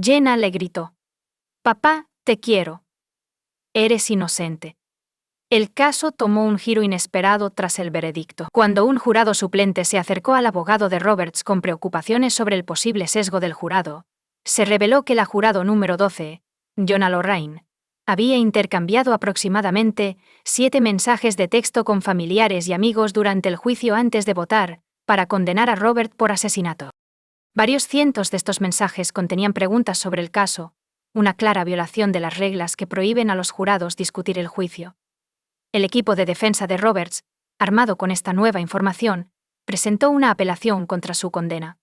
Jenna le gritó: «Papá, te quiero. Eres inocente». El caso tomó un giro inesperado tras el veredicto. Cuando un jurado suplente se acercó al abogado de Roberts con preocupaciones sobre el posible sesgo del jurado, se reveló que la jurado número 12, Jonah Lorraine, había intercambiado aproximadamente 7 mensajes de texto con familiares y amigos durante el juicio antes de votar para condenar a Robert por asesinato. Varios cientos de estos mensajes contenían preguntas sobre el caso, una clara violación de las reglas que prohíben a los jurados discutir el juicio. El equipo de defensa de Roberts, armado con esta nueva información, presentó una apelación contra su condena.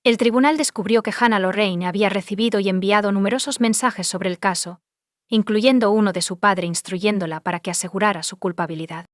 El tribunal descubrió que Hannah Lorraine había recibido y enviado numerosos mensajes sobre el caso, incluyendo uno de su padre instruyéndola para que asegurara su culpabilidad.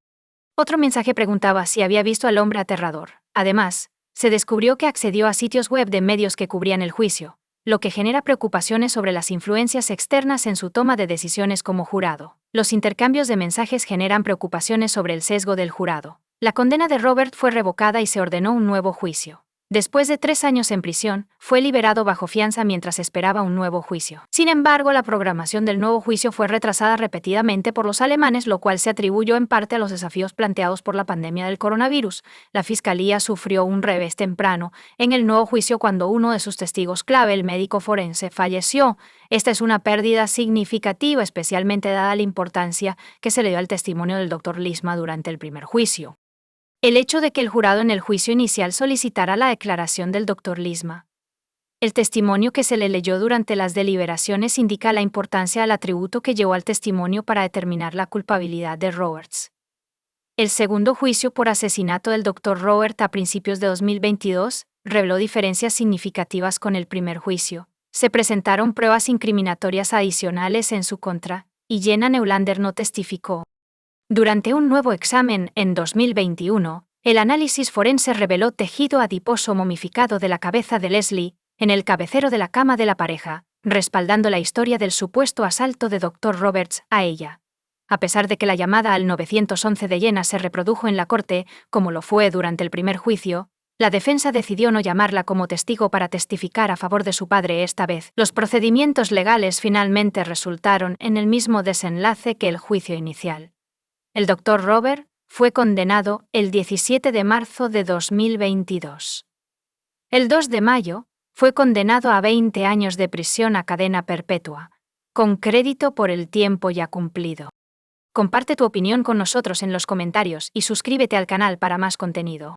Otro mensaje preguntaba si había visto al hombre aterrador. Además, se descubrió que accedió a sitios web de medios que cubrían el juicio, lo que genera preocupaciones sobre las influencias externas en su toma de decisiones como jurado. Los intercambios de mensajes generan preocupaciones sobre el sesgo del jurado. La condena de Robert fue revocada y se ordenó un nuevo juicio. Después de 3 años en prisión, fue liberado bajo fianza mientras esperaba un nuevo juicio. Sin embargo, la programación del nuevo juicio fue retrasada repetidamente por los alemanes, lo cual se atribuyó en parte a los desafíos planteados por la pandemia del coronavirus. La fiscalía sufrió un revés temprano en el nuevo juicio cuando uno de sus testigos clave, el médico forense, falleció. Esta es una pérdida significativa, especialmente dada la importancia que se le dio al testimonio del Dr. Lisma durante el primer juicio. El hecho de que el jurado en el juicio inicial solicitara la declaración del Dr. Lisma. El testimonio que se le leyó durante las deliberaciones indica la importancia del atributo que llevó al testimonio para determinar la culpabilidad de Roberts. El segundo juicio por asesinato del Dr. Robert a principios de 2022 reveló diferencias significativas con el primer juicio. Se presentaron pruebas incriminatorias adicionales en su contra, y Jenna Neulander no testificó. Durante un nuevo examen en 2021, el análisis forense reveló tejido adiposo momificado de la cabeza de Leslie en el cabecero de la cama de la pareja, respaldando la historia del supuesto asalto de Dr. Roberts a ella. A pesar de que la llamada al 911 de Jenna se reprodujo en la corte, como lo fue durante el primer juicio, la defensa decidió no llamarla como testigo para testificar a favor de su padre esta vez. Los procedimientos legales finalmente resultaron en el mismo desenlace que el juicio inicial. El Dr. Robert fue condenado el 17 de marzo de 2022. El 2 de mayo, fue condenado a 20 años de prisión a cadena perpetua, con crédito por el tiempo ya cumplido. Comparte tu opinión con nosotros en los comentarios y suscríbete al canal para más contenido.